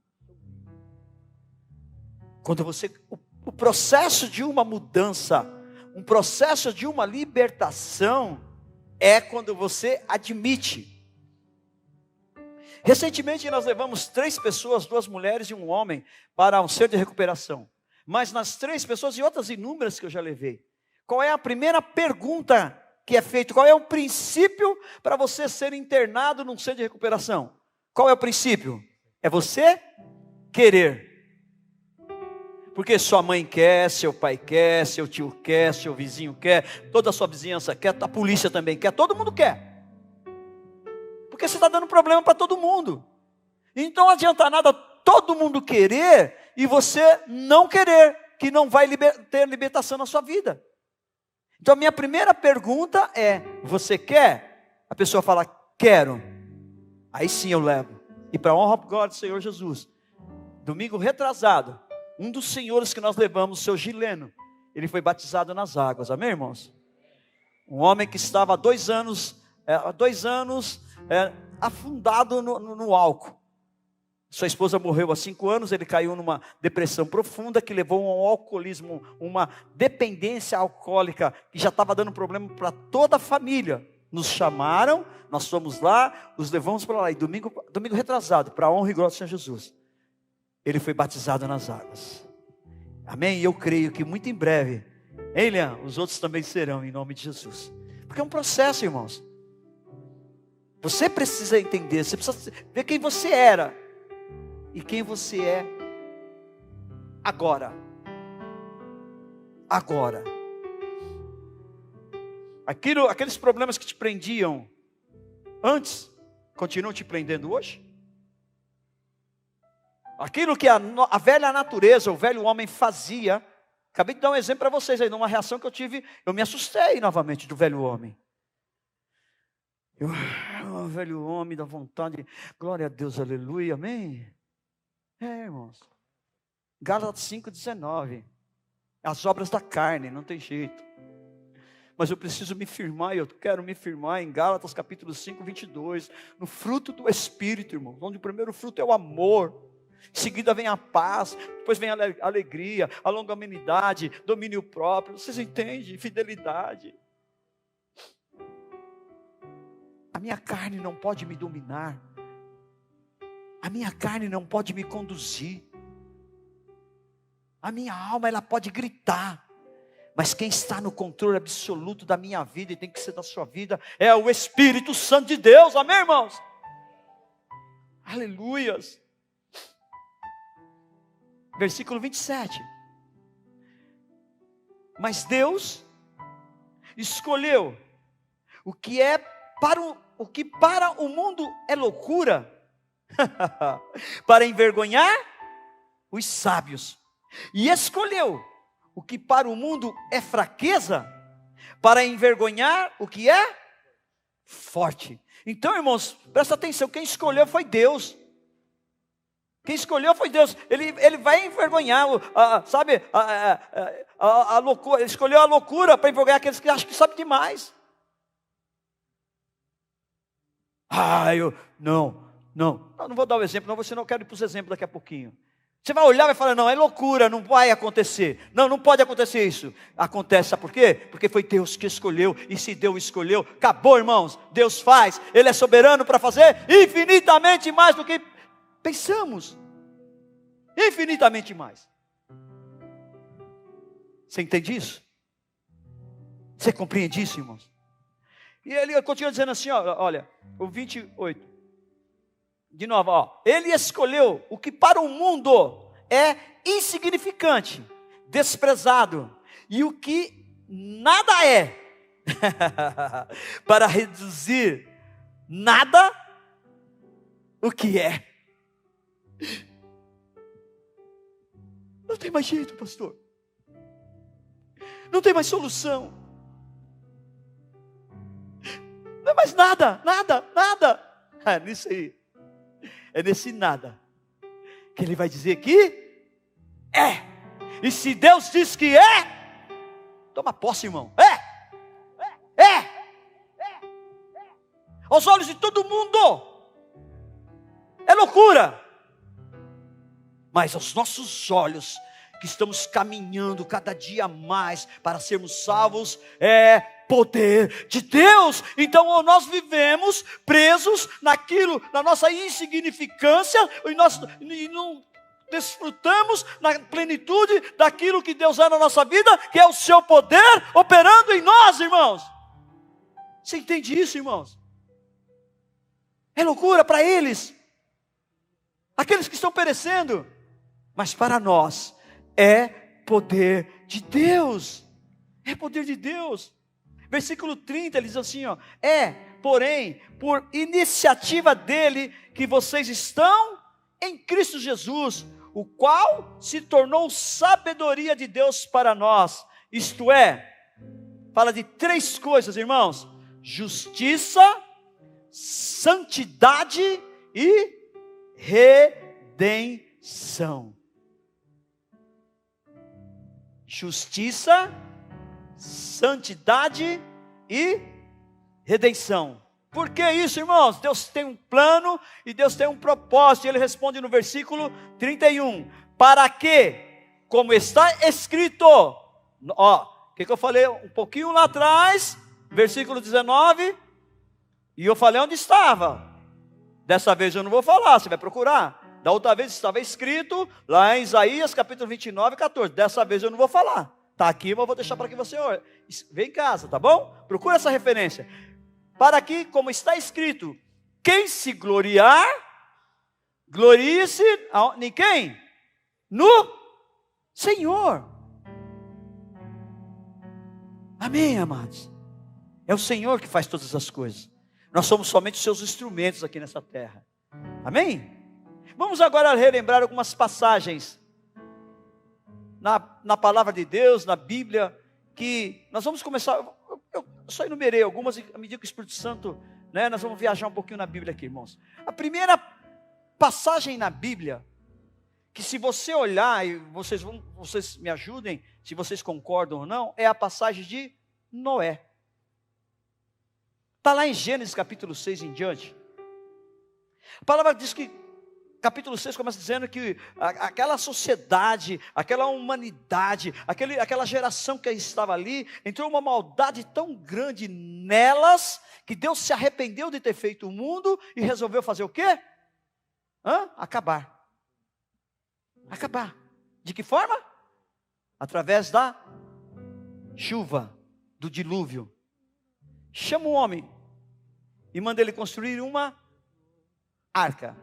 Quando o processo de uma mudança, um processo de uma libertação, é quando você admite. Recentemente nós levamos 3 pessoas, 2 mulheres e um homem, para um centro de recuperação. Mas nas 3 pessoas e outras inúmeras que eu já levei, qual é a primeira pergunta que é feita? Qual é o princípio para você ser internado num centro de recuperação? Qual é o princípio? É você querer. Porque sua mãe quer, seu pai quer, seu tio quer, seu vizinho quer, toda a sua vizinhança quer, a polícia também quer, todo mundo quer. Porque você está dando problema para todo mundo. Então não adianta nada todo mundo querer e você não querer, que não vai ter libertação na sua vida. Então a minha primeira pergunta é: você quer? A pessoa fala: quero. Aí sim eu levo. E para a honra do Senhor Jesus, domingo retrasado, um dos senhores que nós levamos, o seu Gileno, ele foi batizado nas águas. Amém, irmãos? Um homem que estava há 2 anos afundado no álcool. Sua esposa morreu há 5 anos, ele caiu numa depressão profunda que levou a um alcoolismo, uma dependência alcoólica que já estava dando problema para toda a família. Nos chamaram, nós fomos lá, os levamos para lá. E domingo retrasado, para a honra e glória do Senhor Jesus, ele foi batizado nas águas. Amém? E eu creio que muito em breve, hein, Leão? Os outros também serão, em nome de Jesus. Porque é um processo, irmãos. Você precisa entender, você precisa ver quem você era e quem você é agora. Agora. Aqueles problemas que te prendiam antes, continuam te prendendo hoje? Aquilo que a velha natureza, o velho homem fazia. Acabei de dar um exemplo para vocês aí, numa reação que eu tive. Eu me assustei novamente do velho homem. O velho homem da vontade, glória a Deus, aleluia, amém? Irmãos, Gálatas 5,19, as obras da carne, não tem jeito. Mas eu preciso me firmar, e eu quero me firmar em Gálatas capítulo 5, 22, no fruto do Espírito, irmãos, onde o primeiro fruto é o amor, em seguida vem a paz, depois vem a alegria, a longanimidade, domínio próprio, vocês entendem? Fidelidade. A minha carne não pode me dominar. A minha carne não pode me conduzir. A minha alma, ela pode gritar. Mas quem está no controle absoluto da minha vida, e tem que ser da sua vida, é o Espírito Santo de Deus. Amém, irmãos? Aleluias. Versículo 27. Mas Deus escolheu o que para o mundo é loucura, para envergonhar os sábios, e escolheu o que para o mundo é fraqueza, para envergonhar o que é forte. Então, irmãos, presta atenção, quem escolheu foi Deus. Quem escolheu foi Deus. Ele vai envergonhar, a loucura. Ele escolheu a loucura para envergonhar aqueles que acham que sabem demais. Não vou dar o exemplo, não, senão eu quero ir para os exemplos daqui a pouquinho. Você vai olhar e vai falar, não, é loucura, não vai acontecer. Não pode acontecer isso. Acontece, sabe por quê? Porque foi Deus que escolheu, e se Deus escolheu, acabou, irmãos. Deus faz, Ele é soberano para fazer infinitamente mais do que pensamos. Infinitamente mais. Você entende isso? Você compreende isso, irmãos? E ele continua dizendo assim, olha, o 28. De novo, ele escolheu o que para o mundo é insignificante, desprezado, e o que nada é, para reduzir nada o que é. Não tem mais jeito, pastor. Não tem mais solução. Não é mais nada. É nisso aí. É nesse nada que ele vai dizer que é. E se Deus diz que é, toma posse, irmão. É. Aos olhos de todo mundo é loucura. Mas aos nossos olhos, que estamos caminhando cada dia mais para sermos salvos, é poder de Deus. Então nós vivemos presos naquilo, na nossa insignificância, e não desfrutamos na plenitude daquilo que Deus é na nossa vida, que é o seu poder operando em nós, irmãos. Você entende isso, irmãos? É loucura para eles, aqueles que estão perecendo, mas para nós é poder de Deus. É poder de Deus. Versículo 30, ele diz assim, porém, por iniciativa dele, que vocês estão em Cristo Jesus, o qual se tornou sabedoria de Deus para nós. Isto é, fala de 3 coisas, irmãos: justiça, santidade e redenção. Justiça, santidade e redenção. Por que isso, irmãos? Deus tem um plano e Deus tem um propósito. Ele responde no versículo 31. Para que, como está escrito, o que eu falei um pouquinho lá atrás, versículo 19, e eu falei onde estava. Dessa vez eu não vou falar, você vai procurar. Da outra vez estava escrito lá em Isaías capítulo 29, 14. Dessa vez eu não vou falar. Está aqui, mas eu vou deixar para que você olhe. Vem em casa, tá bom? Procura essa referência. Para que, como está escrito, quem se gloriar, glorie-se em quem? No Senhor. Amém, amados? É o Senhor que faz todas as coisas. Nós somos somente os seus instrumentos aqui nessa terra. Amém? Vamos agora relembrar algumas passagens na palavra de Deus, na Bíblia, que nós vamos começar. Eu só enumerei algumas, e à medida que o Espírito Santo, nós vamos viajar um pouquinho na Bíblia aqui, irmãos. A primeira passagem na Bíblia, que se você olhar, e vocês me ajudem, se vocês concordam ou não, é a passagem de Noé. Está lá em Gênesis capítulo 6 em diante. A palavra diz que, capítulo 6 começa dizendo que aquela sociedade, aquela humanidade, aquela geração que estava ali, entrou uma maldade tão grande nelas, que Deus se arrependeu de ter feito o mundo e resolveu fazer o quê? Acabar. De que forma? Através da chuva, do dilúvio. Chama um homem e manda ele construir uma arca.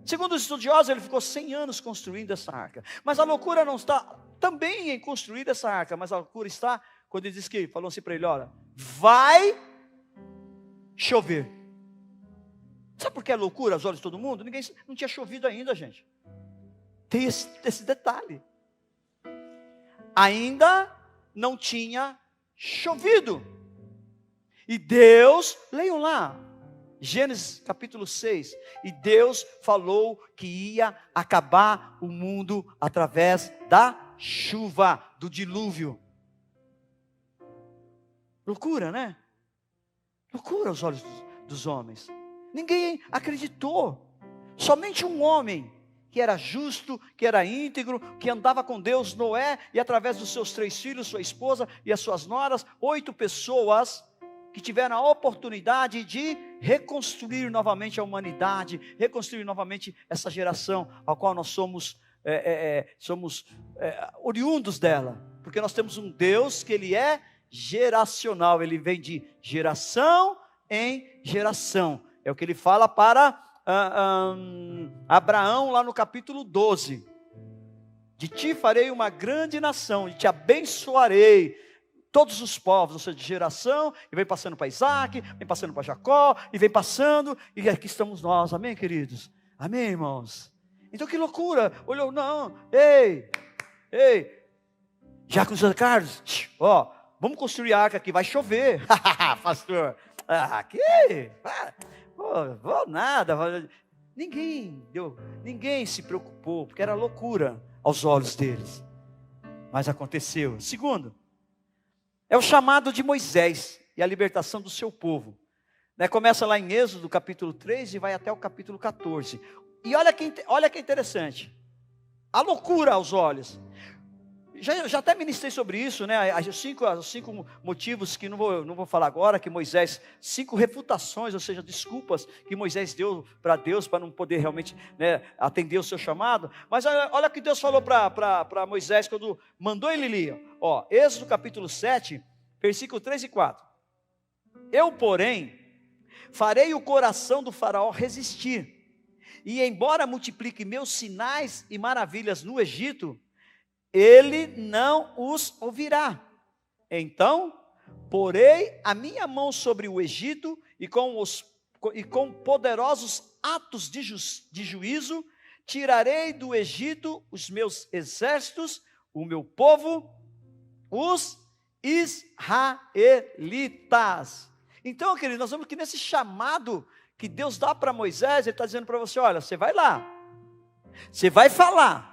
Segundo os estudiosos, ele ficou 100 anos construindo essa arca. Mas a loucura não está também em construir essa arca, mas a loucura está quando ele diz que, falou assim para ele, olha, vai chover. Sabe por que é loucura aos olhos de todo mundo? Ninguém não tinha chovido ainda, gente. Tem esse detalhe. Ainda não tinha chovido. E Deus, leiam lá, Gênesis capítulo 6, e Deus falou que ia acabar o mundo através da chuva, do dilúvio. Loucura, né? Loucura aos olhos dos homens. Ninguém acreditou. Somente um homem que era justo, que era íntegro, que andava com Deus, Noé, e através dos seus 3 filhos, sua esposa e as suas noras, 8 pessoas que tiveram a oportunidade de reconstruir novamente a humanidade, reconstruir novamente essa geração, ao qual nós somos oriundos dela, porque nós temos um Deus que Ele é geracional, Ele vem de geração em geração, é o que Ele fala para Abraão lá no capítulo 12, de ti farei uma grande nação, e te abençoarei, todos os povos, ou seja, de geração, e vem passando para Isaac, vem passando para Jacó, e vem passando, e aqui estamos nós, amém, queridos? Amém, irmãos? Então que loucura, olhou, não, ei, já com José Carlos, vamos construir a arca aqui, vai chover, pastor, aqui, vou nada, ninguém se preocupou, porque era loucura aos olhos deles, mas aconteceu. Segundo, é o chamado de Moisés e a libertação do seu povo. Começa lá em Êxodo, capítulo 3, e vai até o capítulo 14. E olha que interessante. A loucura aos olhos. Já até ministrei sobre isso, né? Os cinco motivos que não vou falar agora, que Moisés, 5 refutações, ou seja, desculpas que Moisés deu para Deus, para não poder realmente, né, atender o seu chamado. Mas olha o que Deus falou para Moisés quando mandou ele ler. Êxodo capítulo 7, versículo 3 e 4. Eu, porém, farei o coração do faraó resistir, e embora multiplique meus sinais e maravilhas no Egito, ele não os ouvirá. Então, porei a minha mão sobre o Egito, e com poderosos atos de juízo, tirarei do Egito os meus exércitos, o meu povo, os israelitas. Então, querido, nós vemos que nesse chamado que Deus dá para Moisés, Ele está dizendo para você, olha, você vai lá, você vai falar,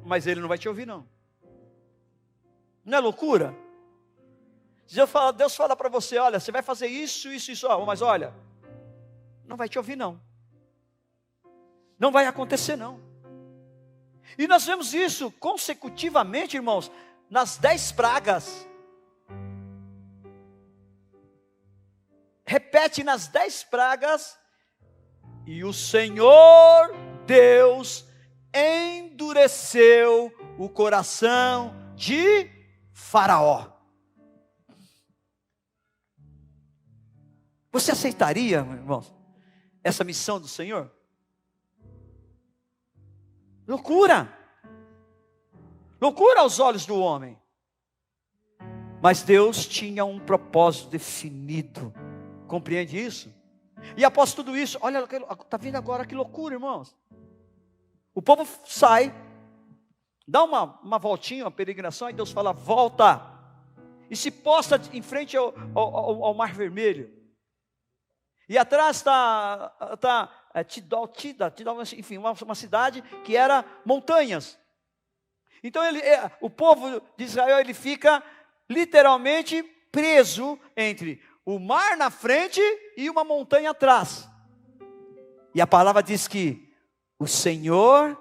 mas Ele não vai te ouvir não. Não é loucura? Deus fala para você, olha, você vai fazer isso, mas olha, não vai te ouvir não. Não vai acontecer não. E nós vemos isso consecutivamente, irmãos, nas 10 pragas. Repete nas 10 pragas, e o Senhor Deus endureceu o coração de Faraó. Você aceitaria, irmãos, essa missão do Senhor? Loucura! Loucura aos olhos do homem. Mas Deus tinha um propósito definido. Compreende isso? E após tudo isso, olha, está vindo agora que loucura, irmãos. O povo sai, dá uma voltinha, uma peregrinação, e Deus fala, volta. E se posta em frente ao Mar Vermelho. E atrás está Tidal, enfim, uma cidade que era montanhas. Então o povo de Israel, ele fica literalmente preso entre o mar na frente e uma montanha atrás. E a palavra diz que o Senhor,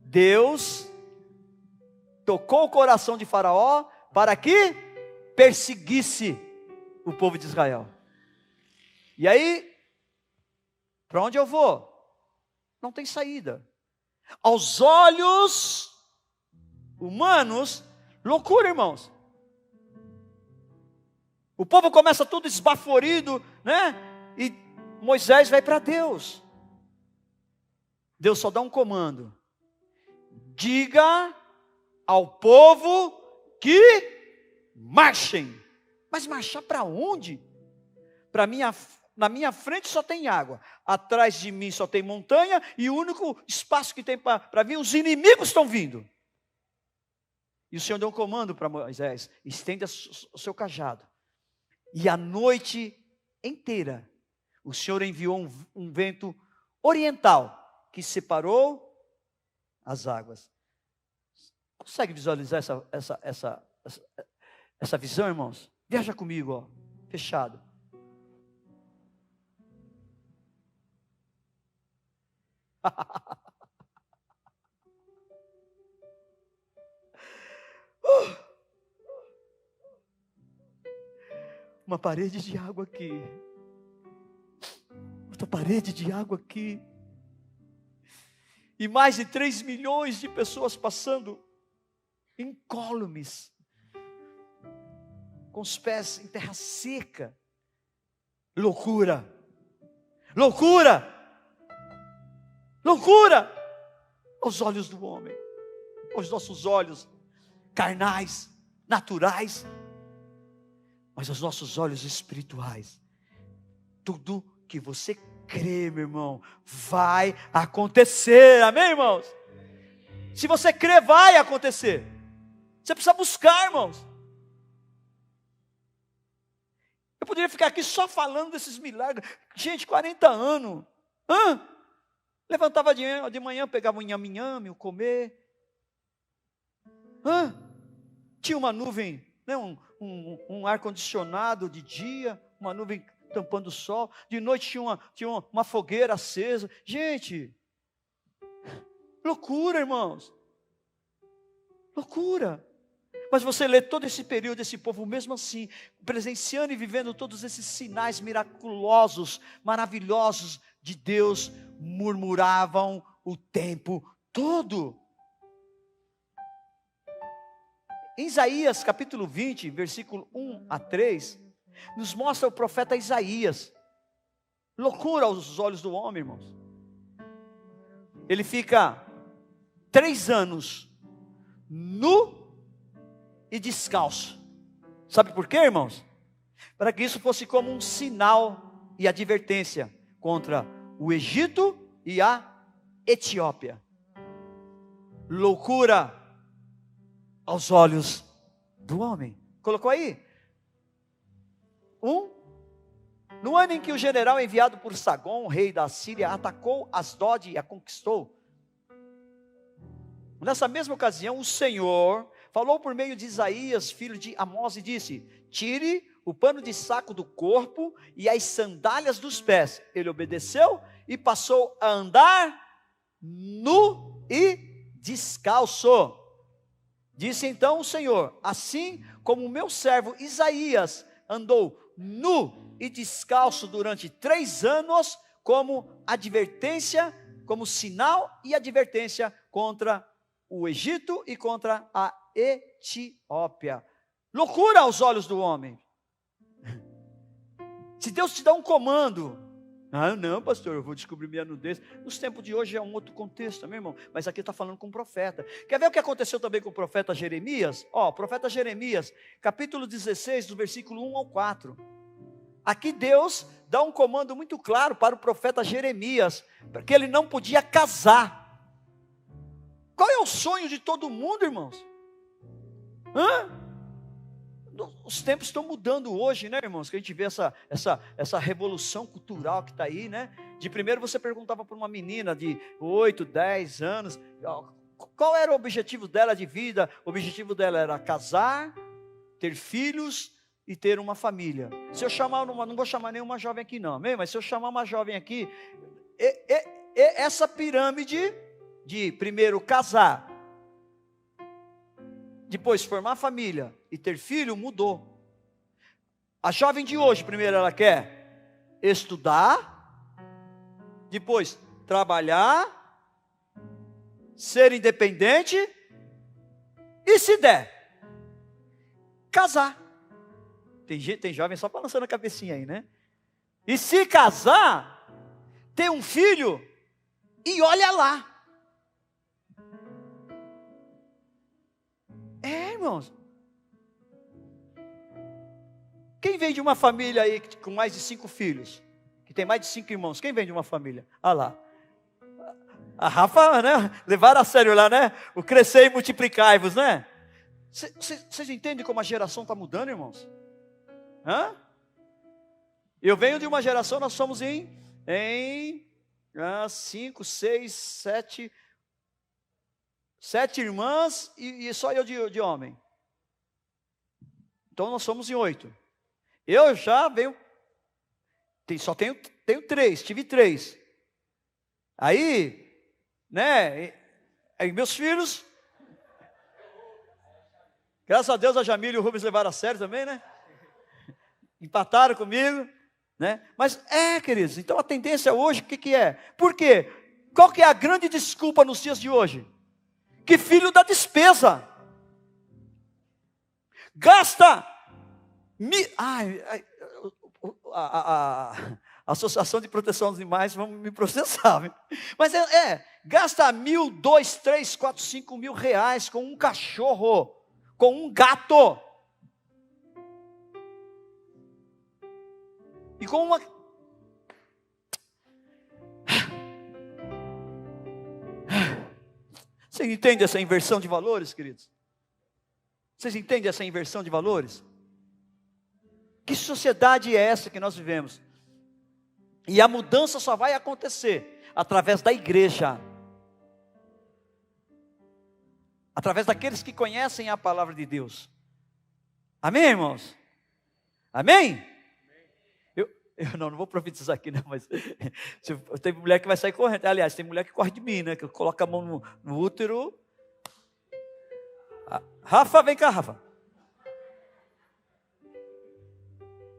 Deus, tocou o coração de Faraó para que perseguisse o povo de Israel. E aí, para onde eu vou? Não tem saída. Aos olhos humanos, loucura, irmãos. O povo começa tudo esbaforido, né? E Moisés vai para Deus. Deus só dá um comando. Diga ao povo que marchem. Mas marchar para onde? Na minha frente só tem água. Atrás de mim só tem montanha. E o único espaço que tem para vir, os inimigos estão vindo. E o Senhor deu um comando para Moisés. Estenda o seu cajado. E a noite inteira, o Senhor enviou um vento oriental, que separou as águas. Consegue visualizar essa visão, irmãos? Viaja comigo, fechado. Uma parede de água aqui. Outra parede de água aqui. E mais de 3 milhões de pessoas passando incólumes, com os pés em terra seca. Loucura, loucura, loucura, aos olhos do homem, aos nossos olhos carnais, naturais, mas aos nossos olhos espirituais, tudo que você crê, meu irmão, vai acontecer, amém, irmãos? Se você crê, vai acontecer. Você precisa buscar, irmãos. Eu poderia ficar aqui só falando desses milagres. Gente, 40 anos. Levantava de manhã, pegava um inhame-inhame, o comer. Tinha uma nuvem, né, um ar-condicionado de dia, uma nuvem tampando o sol. De noite tinha uma fogueira acesa. Gente, loucura, irmãos. Loucura. Mas você lê todo esse período desse povo, mesmo assim, presenciando e vivendo todos esses sinais miraculosos, maravilhosos de Deus, murmuravam o tempo todo. Em Isaías capítulo 20, versículo 1 a 3, nos mostra o profeta Isaías. Loucura aos olhos do homem, irmãos. Ele fica 3 anos nu e descalço. Sabe por quê, irmãos? Para que isso fosse como um sinal e advertência contra o Egito e a Etiópia. Loucura aos olhos do homem. Colocou aí? No ano em que o general enviado por Sargom, rei da Síria, atacou Asdod e a conquistou. Nessa mesma ocasião, o Senhor falou por meio de Isaías, filho de Amós, e disse: tire o pano de saco do corpo e as sandálias dos pés. Ele obedeceu e passou a andar nu e descalço. Disse então o Senhor: assim como o meu servo Isaías andou nu e descalço durante 3 anos, como advertência, como sinal e advertência contra o Egito e contra a Etiópia. Loucura aos olhos do homem. Se Deus te dá um comando, não, pastor, eu vou descobrir minha nudez. Nos tempos de hoje é um outro contexto, meu irmão. Mas aqui está falando com o profeta. Quer ver o que aconteceu também com o profeta Jeremias? O profeta Jeremias, capítulo 16, do versículo 1 ao 4. Aqui Deus dá um comando muito claro para o profeta Jeremias, porque ele não podia casar. Qual é o sonho de todo mundo, irmãos? Os tempos estão mudando hoje, né, irmãos? Que a gente vê essa revolução cultural que está aí, né? De primeiro você perguntava para uma menina de 8, 10 anos, qual era o objetivo dela de vida? O objetivo dela era casar, ter filhos e ter uma família. Se eu chamar, não vou chamar nenhuma jovem aqui não, amém? Mas se eu chamar uma jovem aqui, essa pirâmide de primeiro casar, depois formar família e ter filho, mudou. A jovem de hoje, primeiro ela quer estudar, depois trabalhar, ser independente e, se der, casar. Tem jovem só balançando a cabecinha aí, né? E se casar, ter um filho e olha lá. Irmãos, quem vem de uma família aí com mais de 5 filhos, que tem mais de 5 irmãos, quem vem de uma família? Lá, a Rafa, né, levaram a sério lá, né, o crescer e multiplicai-vos, né? Vocês entendem como a geração está mudando, irmãos? Eu venho de uma geração, nós somos em 5, 6, 7 irmãs e só eu de homem. Então nós somos em 8. Eu já venho, só tenho 3, tive 3. Aí né? E meus filhos, graças a Deus a Jamila e o Rubens levaram a sério também, né? Empataram comigo, né? Mas queridos, então a tendência hoje, o que é? Por quê? Qual que é a grande desculpa nos dias de hoje? Que filho dá despesa. Gasta. A Associação de Proteção aos Animais vão me processar, viu? Mas gasta 1.000, 2, 3, 4, 5 mil reais com um cachorro, com um gato. E com uma... Você entende essa inversão de valores, queridos? Vocês entendem essa inversão de valores? Que sociedade é essa que nós vivemos? E a mudança só vai acontecer através da igreja. Através daqueles que conhecem a palavra de Deus. Amém, irmãos? Amém? Eu não vou profetizar aqui, não, mas tem mulher que vai sair correndo. Aliás, tem mulher que corre de mim, né? Que coloca a mão no útero. Rafa, vem cá, Rafa.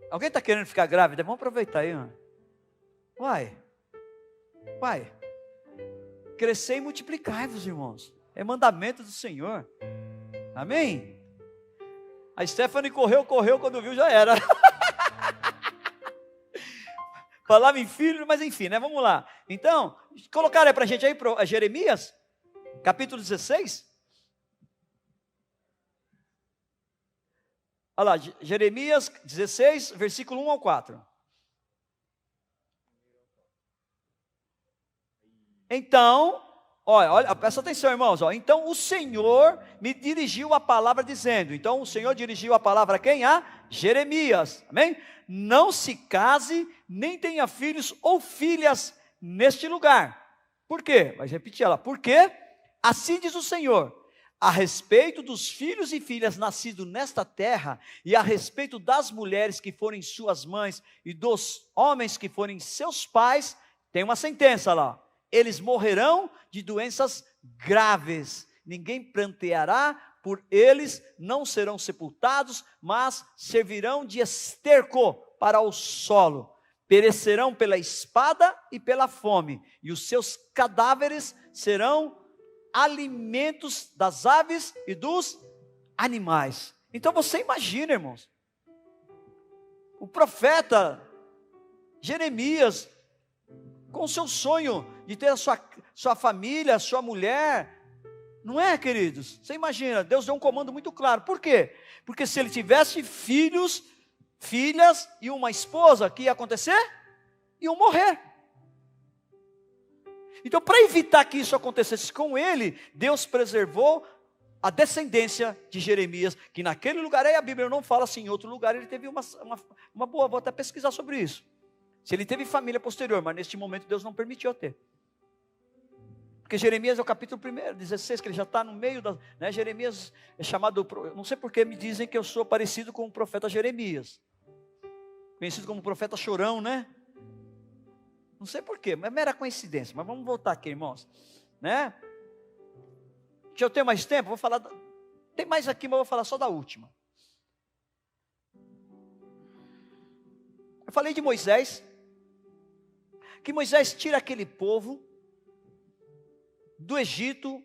Alguém está querendo ficar grávida? Vamos aproveitar aí, mano. Vai. Crescer e multiplicar-vos, irmãos. É mandamento do Senhor. Amém? A Stephanie correu, quando viu já era. Falava em filho, mas enfim, né? Vamos lá. Então, colocaram aí para a gente aí, Jeremias, capítulo 16. Olha lá, Jeremias 16, versículo 1 ao 4. Então, olha, presta atenção, irmãos. Então o Senhor me dirigiu a palavra dizendo. Então o Senhor dirigiu a palavra a quem? A Jeremias. Amém? Não se case, nem tenha filhos ou filhas neste lugar. Por quê? Vai repetir ela. Por quê? Assim diz o Senhor. A respeito dos filhos e filhas nascidos nesta terra, e a respeito das mulheres que forem suas mães, e dos homens que forem seus pais, tem uma sentença lá. Eles morrerão de doenças graves. Ninguém pranteará por eles, não serão sepultados, mas servirão de esterco para o solo. Perecerão pela espada e pela fome, e os seus cadáveres serão alimentos das aves e dos animais. Então você imagina, irmãos, o profeta Jeremias, com o seu sonho de ter a sua família, a sua mulher, não é, queridos? Você imagina, Deus deu um comando muito claro. Por quê? Porque se ele tivesse filhos, filhas e uma esposa, o que ia acontecer? Iam morrer. Então, para evitar que isso acontecesse com ele, Deus preservou a descendência de Jeremias, que naquele lugar, aí a Bíblia não fala assim, em outro lugar ele teve uma boa, vou até pesquisar sobre isso. Se ele teve família posterior, mas neste momento Deus não permitiu ter. Porque Jeremias é o capítulo 1, 16, que ele já está no meio da... Né, Jeremias é chamado... Não sei porque me dizem que eu sou parecido com o profeta Jeremias. Conhecido como profeta chorão, né? Não sei porquê, mas é mera coincidência. Mas vamos voltar aqui, irmãos. Né? Se eu tenho mais tempo, vou falar... Tem mais aqui, mas eu vou falar só da última. Eu falei de Moisés. Que Moisés tira aquele povo do Egito,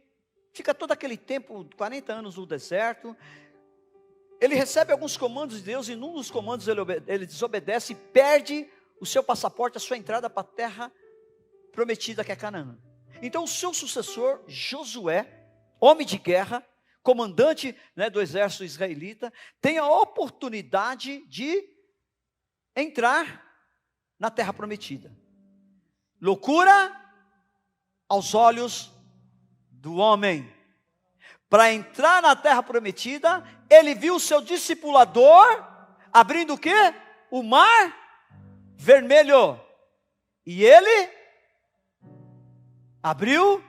fica todo aquele tempo, 40 anos no deserto. Ele recebe alguns comandos de Deus, e num dos comandos ele desobedece e perde o seu passaporte, a sua entrada para a terra prometida, que é Canaã. Então o seu sucessor, Josué, homem de guerra, comandante, né, do exército israelita, tem a oportunidade de entrar na terra prometida. Loucura aos olhos do homem. Para entrar na terra prometida, ele viu o seu discipulador abrindo o quê? O mar vermelho. E ele abriu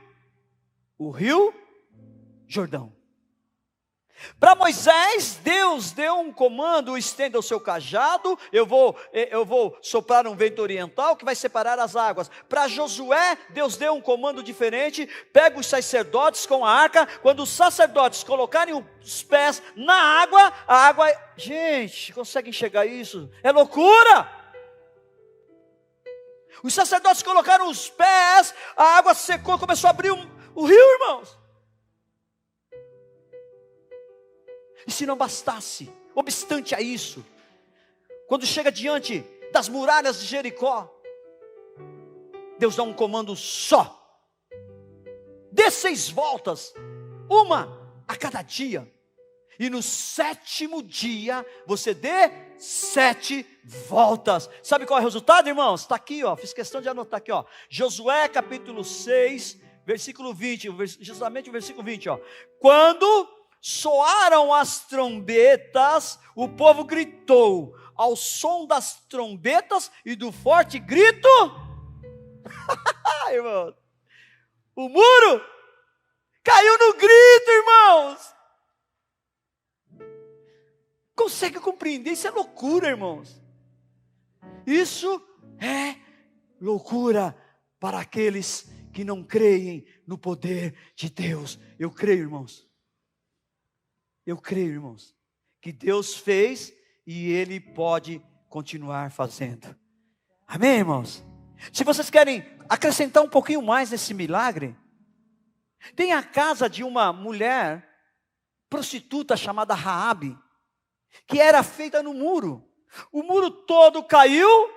o rio Jordão. Para Moisés, Deus deu um comando: estenda o seu cajado, eu vou soprar um vento oriental que vai separar as águas. Para Josué, Deus deu um comando diferente: pega os sacerdotes com a arca, quando os sacerdotes colocarem os pés na água, a água... Gente, consegue enxergar isso? É loucura! Os sacerdotes colocaram os pés, a água secou, começou a abrir o rio, irmãos. E se não bastasse, obstante a isso, quando chega diante das muralhas de Jericó, Deus dá um comando só: dê 6 voltas, uma a cada dia, e no 7º dia você dê 7 voltas. Sabe qual é o resultado, irmãos? Está aqui, ó, fiz questão de anotar aqui, ó. Josué capítulo 6, versículo 20, justamente o versículo 20, ó. Quando soaram as trombetas, o povo gritou ao som das trombetas e do forte grito. Irmão, o muro caiu no grito, irmãos. Consegue compreender? Isso é loucura, irmãos. Isso é loucura para aqueles que não creem no poder de Deus. Eu creio, irmãos. Eu creio, irmãos, que Deus fez e Ele pode continuar fazendo. Amém, irmãos? Se vocês querem acrescentar um pouquinho mais nesse milagre, tem a casa de uma mulher prostituta chamada Raabe, que era feita no muro. O muro todo caiu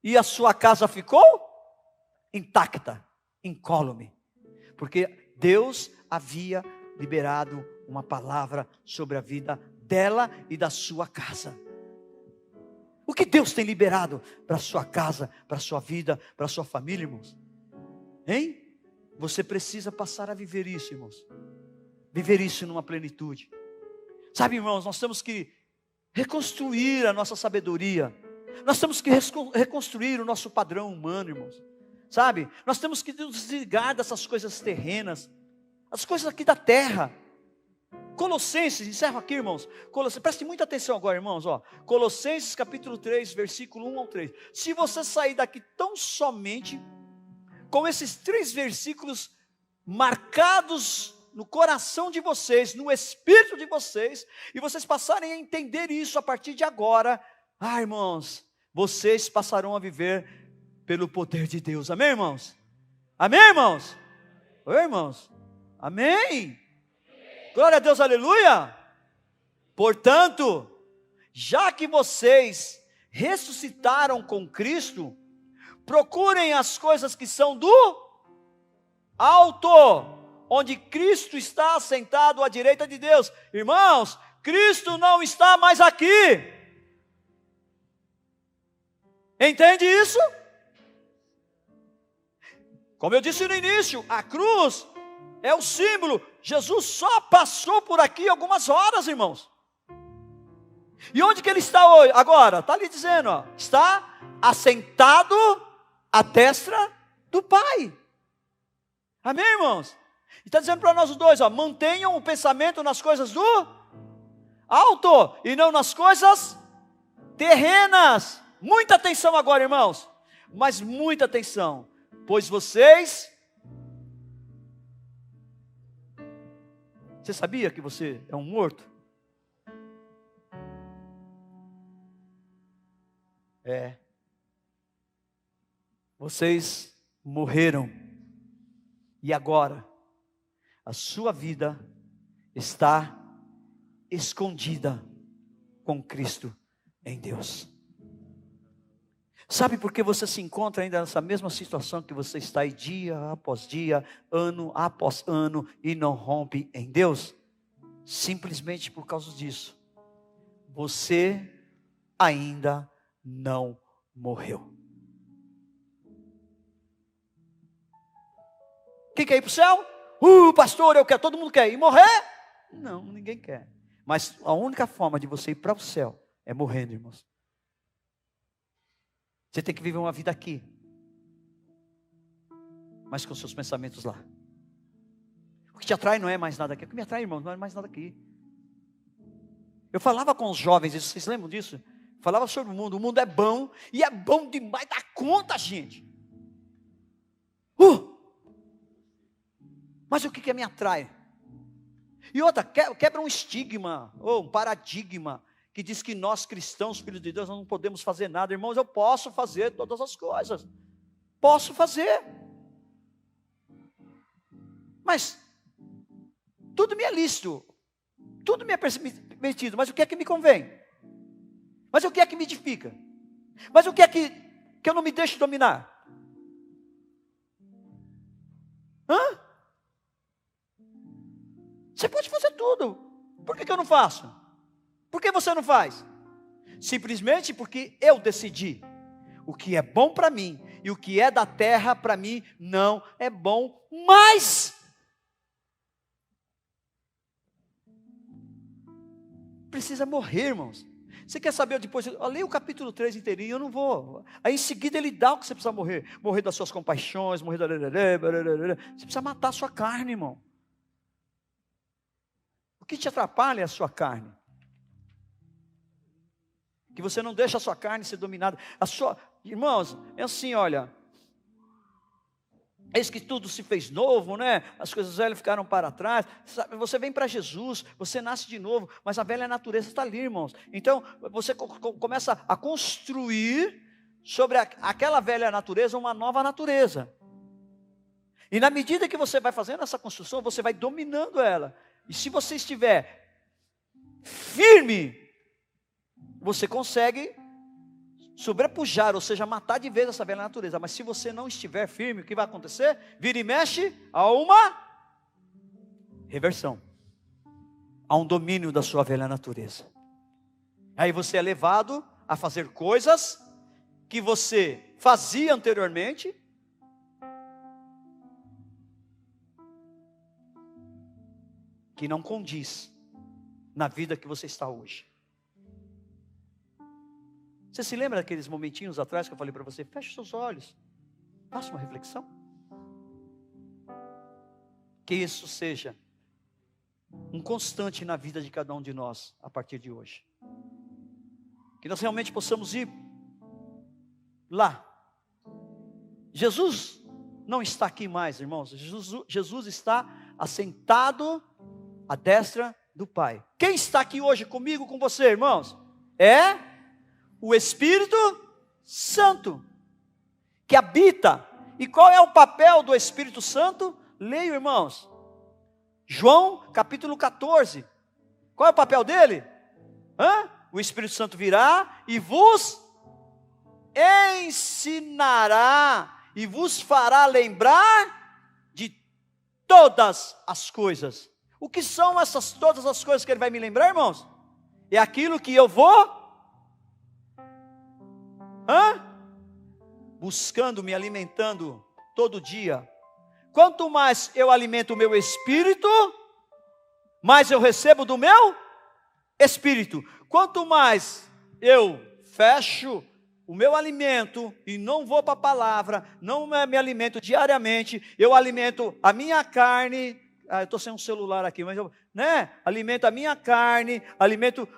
e a sua casa ficou intacta, incólume, porque Deus havia liberado uma palavra sobre a vida dela e da sua casa. O que Deus tem liberado para a sua casa, para a sua vida, para a sua família, irmãos? Hein? Você precisa passar a viver isso, irmãos. Viver isso numa plenitude. Sabe, irmãos, nós temos que reconstruir a nossa sabedoria. Nós temos que reconstruir o nosso padrão humano, irmãos. Sabe? Nós temos que nos desligar dessas coisas terrenas, as coisas aqui da terra. Colossenses, encerro aqui, irmãos. Preste muita atenção agora, irmãos, ó. Colossenses capítulo 3, versículo 1 ao 3. Se você sair daqui tão somente com esses 3 versículos marcados no coração de vocês, no espírito de vocês, e vocês passarem a entender isso a partir de agora, irmãos, vocês passarão a viver pelo poder de Deus. Amém, irmãos? Amém, irmãos? Oi, irmãos? Amém? Glória a Deus, aleluia! Portanto, já que vocês ressuscitaram com Cristo, procurem as coisas que são do alto, onde Cristo está assentado à direita de Deus. Irmãos, Cristo não está mais aqui. Entende isso? Como eu disse no início, a cruz é o símbolo. Jesus só passou por aqui algumas horas, irmãos. E onde que ele está hoje? Agora, está ali dizendo, ó, está assentado à destra do Pai. Amém, irmãos? E está dizendo para nós os dois, ó, mantenham o pensamento nas coisas do alto e não nas coisas terrenas. Muita atenção agora, irmãos. Mas muita atenção. Pois vocês... Você sabia que você é um morto? É. Vocês morreram. E agora, a sua vida está escondida com Cristo em Deus. Sabe por que você se encontra ainda nessa mesma situação que você está aí dia após dia, ano após ano e não rompe em Deus? Simplesmente por causa disso. Você ainda não morreu. Quem quer ir para o céu? Pastor, eu quero, todo mundo quer ir. Morrer? Não, ninguém quer. Mas a única forma de você ir para o céu é morrendo, irmãos. Você tem que viver uma vida aqui, mas com seus pensamentos lá. O que te atrai não é mais nada aqui. O que me atrai, irmão, não é mais nada aqui. Eu falava com os jovens, vocês lembram disso? Falava sobre o mundo é bom, e é bom demais da conta, gente. Mas o que me atrai? E outra, quebra um estigma, ou um paradigma, que diz que nós cristãos, filhos de Deus, não podemos fazer nada. Irmãos, eu posso fazer todas as coisas. Posso fazer. Mas, tudo me é lícito. Tudo me é permitido, mas o que é que me convém? Mas o que é que me edifica? Mas o que é que eu não me deixo dominar? Você pode fazer tudo. Por que eu não faço? Por que você não faz? Simplesmente porque eu decidi. O que é bom para mim e o que é da terra para mim não é bom mais. Precisa morrer, irmãos. Você quer saber depois? Eu leio o capítulo 3 inteirinho, eu não vou. Aí em seguida ele dá o que você precisa morrer. Morrer das suas compaixões, morrer da... Você precisa matar a sua carne, irmão. O que te atrapalha é a sua carne. Que você não deixa a sua carne ser dominada. Irmãos, é assim, olha. Eis que tudo se fez novo, né? As coisas velhas ficaram para trás. Você vem para Jesus, você nasce de novo, mas a velha natureza está ali, irmãos. Então, você começa a construir sobre aquela velha natureza uma nova natureza. E na medida que você vai fazendo essa construção, você vai dominando ela. E se você estiver firme, você consegue sobrepujar, ou seja, matar de vez essa velha natureza. Mas se você não estiver firme, o que vai acontecer? Vira e mexe a uma reversão, a um domínio da sua velha natureza. Aí você é levado a fazer coisas que você fazia anteriormente, que não condiz na vida que você está hoje. Você se lembra daqueles momentinhos atrás que eu falei para você? Feche seus olhos, faça uma reflexão. Que isso seja um constante na vida de cada um de nós a partir de hoje. Que nós realmente possamos ir lá. Jesus não está aqui mais, irmãos. Jesus está assentado à destra do Pai. Quem está aqui hoje comigo, com você, irmãos? É o Espírito Santo, que habita. E qual é o papel do Espírito Santo? Leia, irmãos, João capítulo 14. Qual é o papel dele? O Espírito Santo virá e vos ensinará e vos fará lembrar de todas as coisas. O que são essas todas as coisas que ele vai me lembrar, irmãos? É aquilo que eu vou buscando, me alimentando todo dia. Quanto mais eu alimento o meu espírito, mais eu recebo do meu espírito. Quanto mais eu fecho o meu alimento e não vou para a palavra, não me alimento diariamente, eu alimento a minha carne. Eu estou sem um celular aqui, mas alimento a minha carne, alimento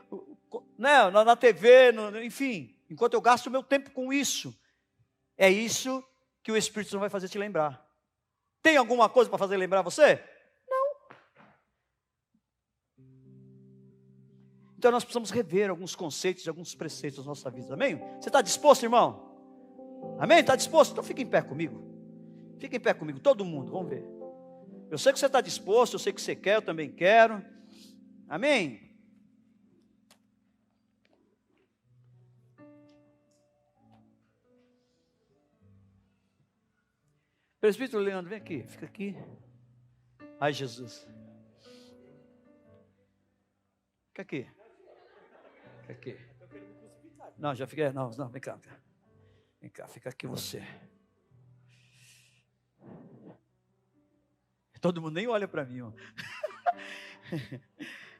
na TV, enfim. Enquanto eu gasto o meu tempo com isso, é isso que o Espírito Santo vai fazer te lembrar. Tem alguma coisa para fazer lembrar você? Não. Então nós precisamos rever alguns conceitos, alguns preceitos da nossa vida, amém? Você está disposto, irmão? Amém? Está disposto? Então fica em pé comigo. Fica em pé comigo, todo mundo, vamos ver. Eu sei que você está disposto, eu sei que você quer, eu também quero. Amém? Presbítero Leandro, vem aqui, fica aqui. Ai, Jesus. Fica aqui. Fica aqui. Não, já fiquei. Não, vem cá. Vem cá, fica aqui você. Todo mundo nem olha para mim, ó.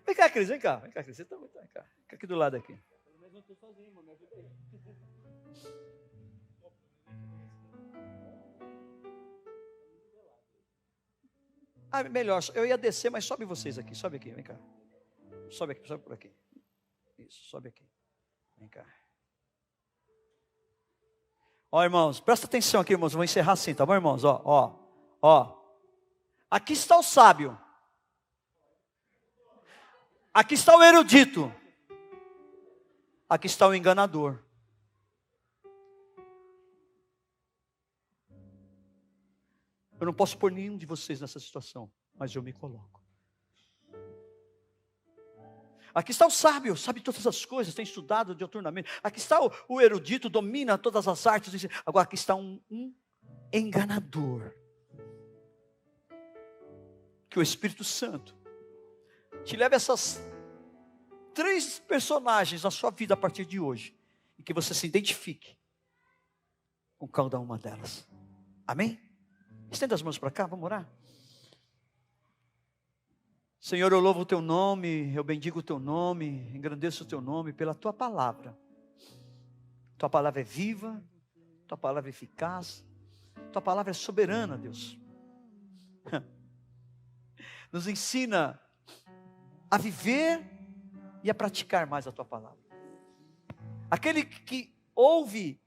Vem cá, Cris, vem cá. Você tá muito, vem cá. Fica aqui do lado aqui. Mas não estou sozinho, irmão, me ajuda aí. Melhor, eu ia descer, mas sobe vocês aqui, sobe aqui, vem cá. Sobe aqui, sobe por aqui. Isso, sobe aqui. Vem cá. Ó, irmãos, presta atenção aqui, irmãos, eu vou encerrar assim, tá bom, irmãos? Ó. Aqui está o sábio. Aqui está o erudito. Aqui está o enganador. Eu não posso pôr nenhum de vocês nessa situação, mas eu me coloco. Aqui está o sábio, sabe todas as coisas, tem estudado diuturnamente. Aqui está o erudito, domina todas as artes. Agora aqui está um enganador. Que o Espírito Santo te leve essas 3 personagens na sua vida a partir de hoje. E que você se identifique com cada uma delas. Amém? Estenda as mãos para cá, vamos orar. Senhor, eu louvo o Teu nome, eu bendigo o Teu nome, engrandeço o Teu nome pela Tua palavra. Tua palavra é viva, Tua palavra é eficaz, Tua palavra é soberana, Deus. Nos ensina a viver e a praticar mais a Tua palavra. Aquele que ouve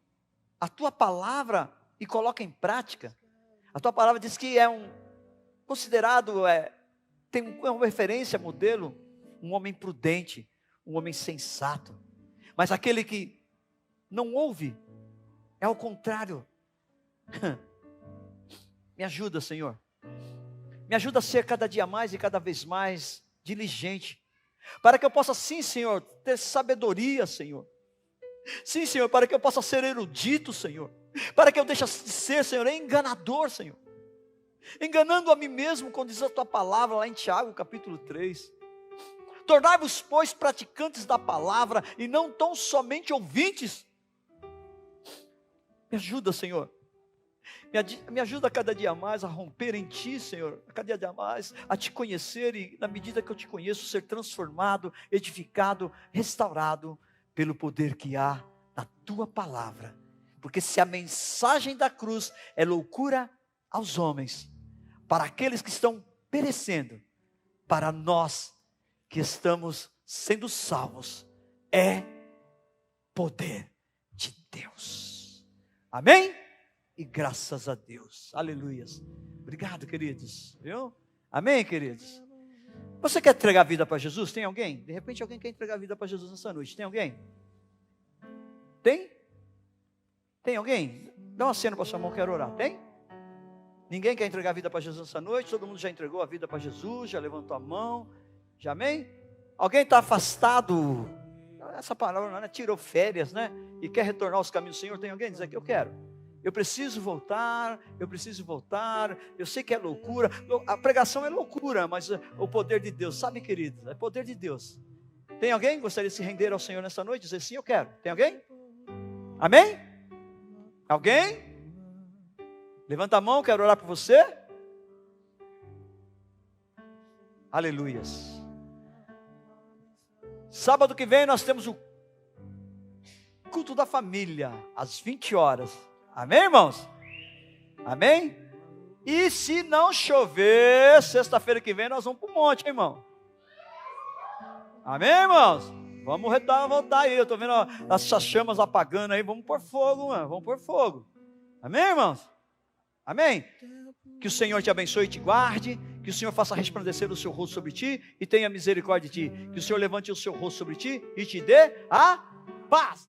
a Tua palavra e coloca em prática, a Tua palavra diz que é considerado, tem uma referência, modelo, um homem prudente, um homem sensato. Mas aquele que não ouve, é ao contrário. Me ajuda, Senhor. Me ajuda a ser cada dia mais e cada vez mais diligente. Para que eu possa, sim, Senhor, ter sabedoria, Senhor. Sim, Senhor, para que eu possa ser erudito, Senhor. Para que eu deixe de ser, Senhor, enganador, Senhor. Enganando a mim mesmo, quando diz a Tua palavra lá em Tiago, capítulo 3. Tornai-vos, pois, praticantes da palavra, e não tão somente ouvintes. Me ajuda, Senhor. Me ajuda cada dia mais a romper em Ti, Senhor. Cada dia mais a Te conhecer, e na medida que eu Te conheço, ser transformado, edificado, restaurado, pelo poder que há na Tua palavra. Porque se a mensagem da cruz é loucura aos homens, para aqueles que estão perecendo, para nós que estamos sendo salvos, é poder de Deus. Amém? E graças a Deus. Aleluias. Obrigado, queridos. Viu? Amém, queridos? Você quer entregar a vida para Jesus? Tem alguém? De repente alguém quer entregar a vida para Jesus nessa noite. Tem alguém? Tem? Tem alguém? Dá uma cena para sua mão, quero orar. Tem? Ninguém quer entregar a vida para Jesus essa noite? Todo mundo já entregou a vida para Jesus? Já levantou a mão? Já amém? Alguém está afastado? Essa palavra não é, tirou férias, né? E quer retornar aos caminhos do Senhor? Tem alguém que diz aqui, eu quero. Eu preciso voltar, eu sei que é loucura, a pregação é loucura, mas o poder de Deus, sabe, querido, é poder de Deus. Tem alguém que gostaria de se render ao Senhor nessa noite? Dizer sim, eu quero. Tem alguém? Amém? Alguém? Levanta a mão, quero orar por você. Aleluias. Sábado que vem nós temos o culto da família, às 20 horas. Amém, irmãos? Amém? E se não chover, sexta-feira que vem nós vamos para o monte, hein, irmão? Amém, irmãos? Vamos voltar aí, eu estou vendo essas chamas apagando aí, vamos pôr fogo, mano, vamos pôr fogo. Amém, irmãos? Amém? Que o Senhor te abençoe e te guarde, que o Senhor faça resplandecer o seu rosto sobre ti e tenha misericórdia de ti, que o Senhor levante o seu rosto sobre ti e te dê a paz.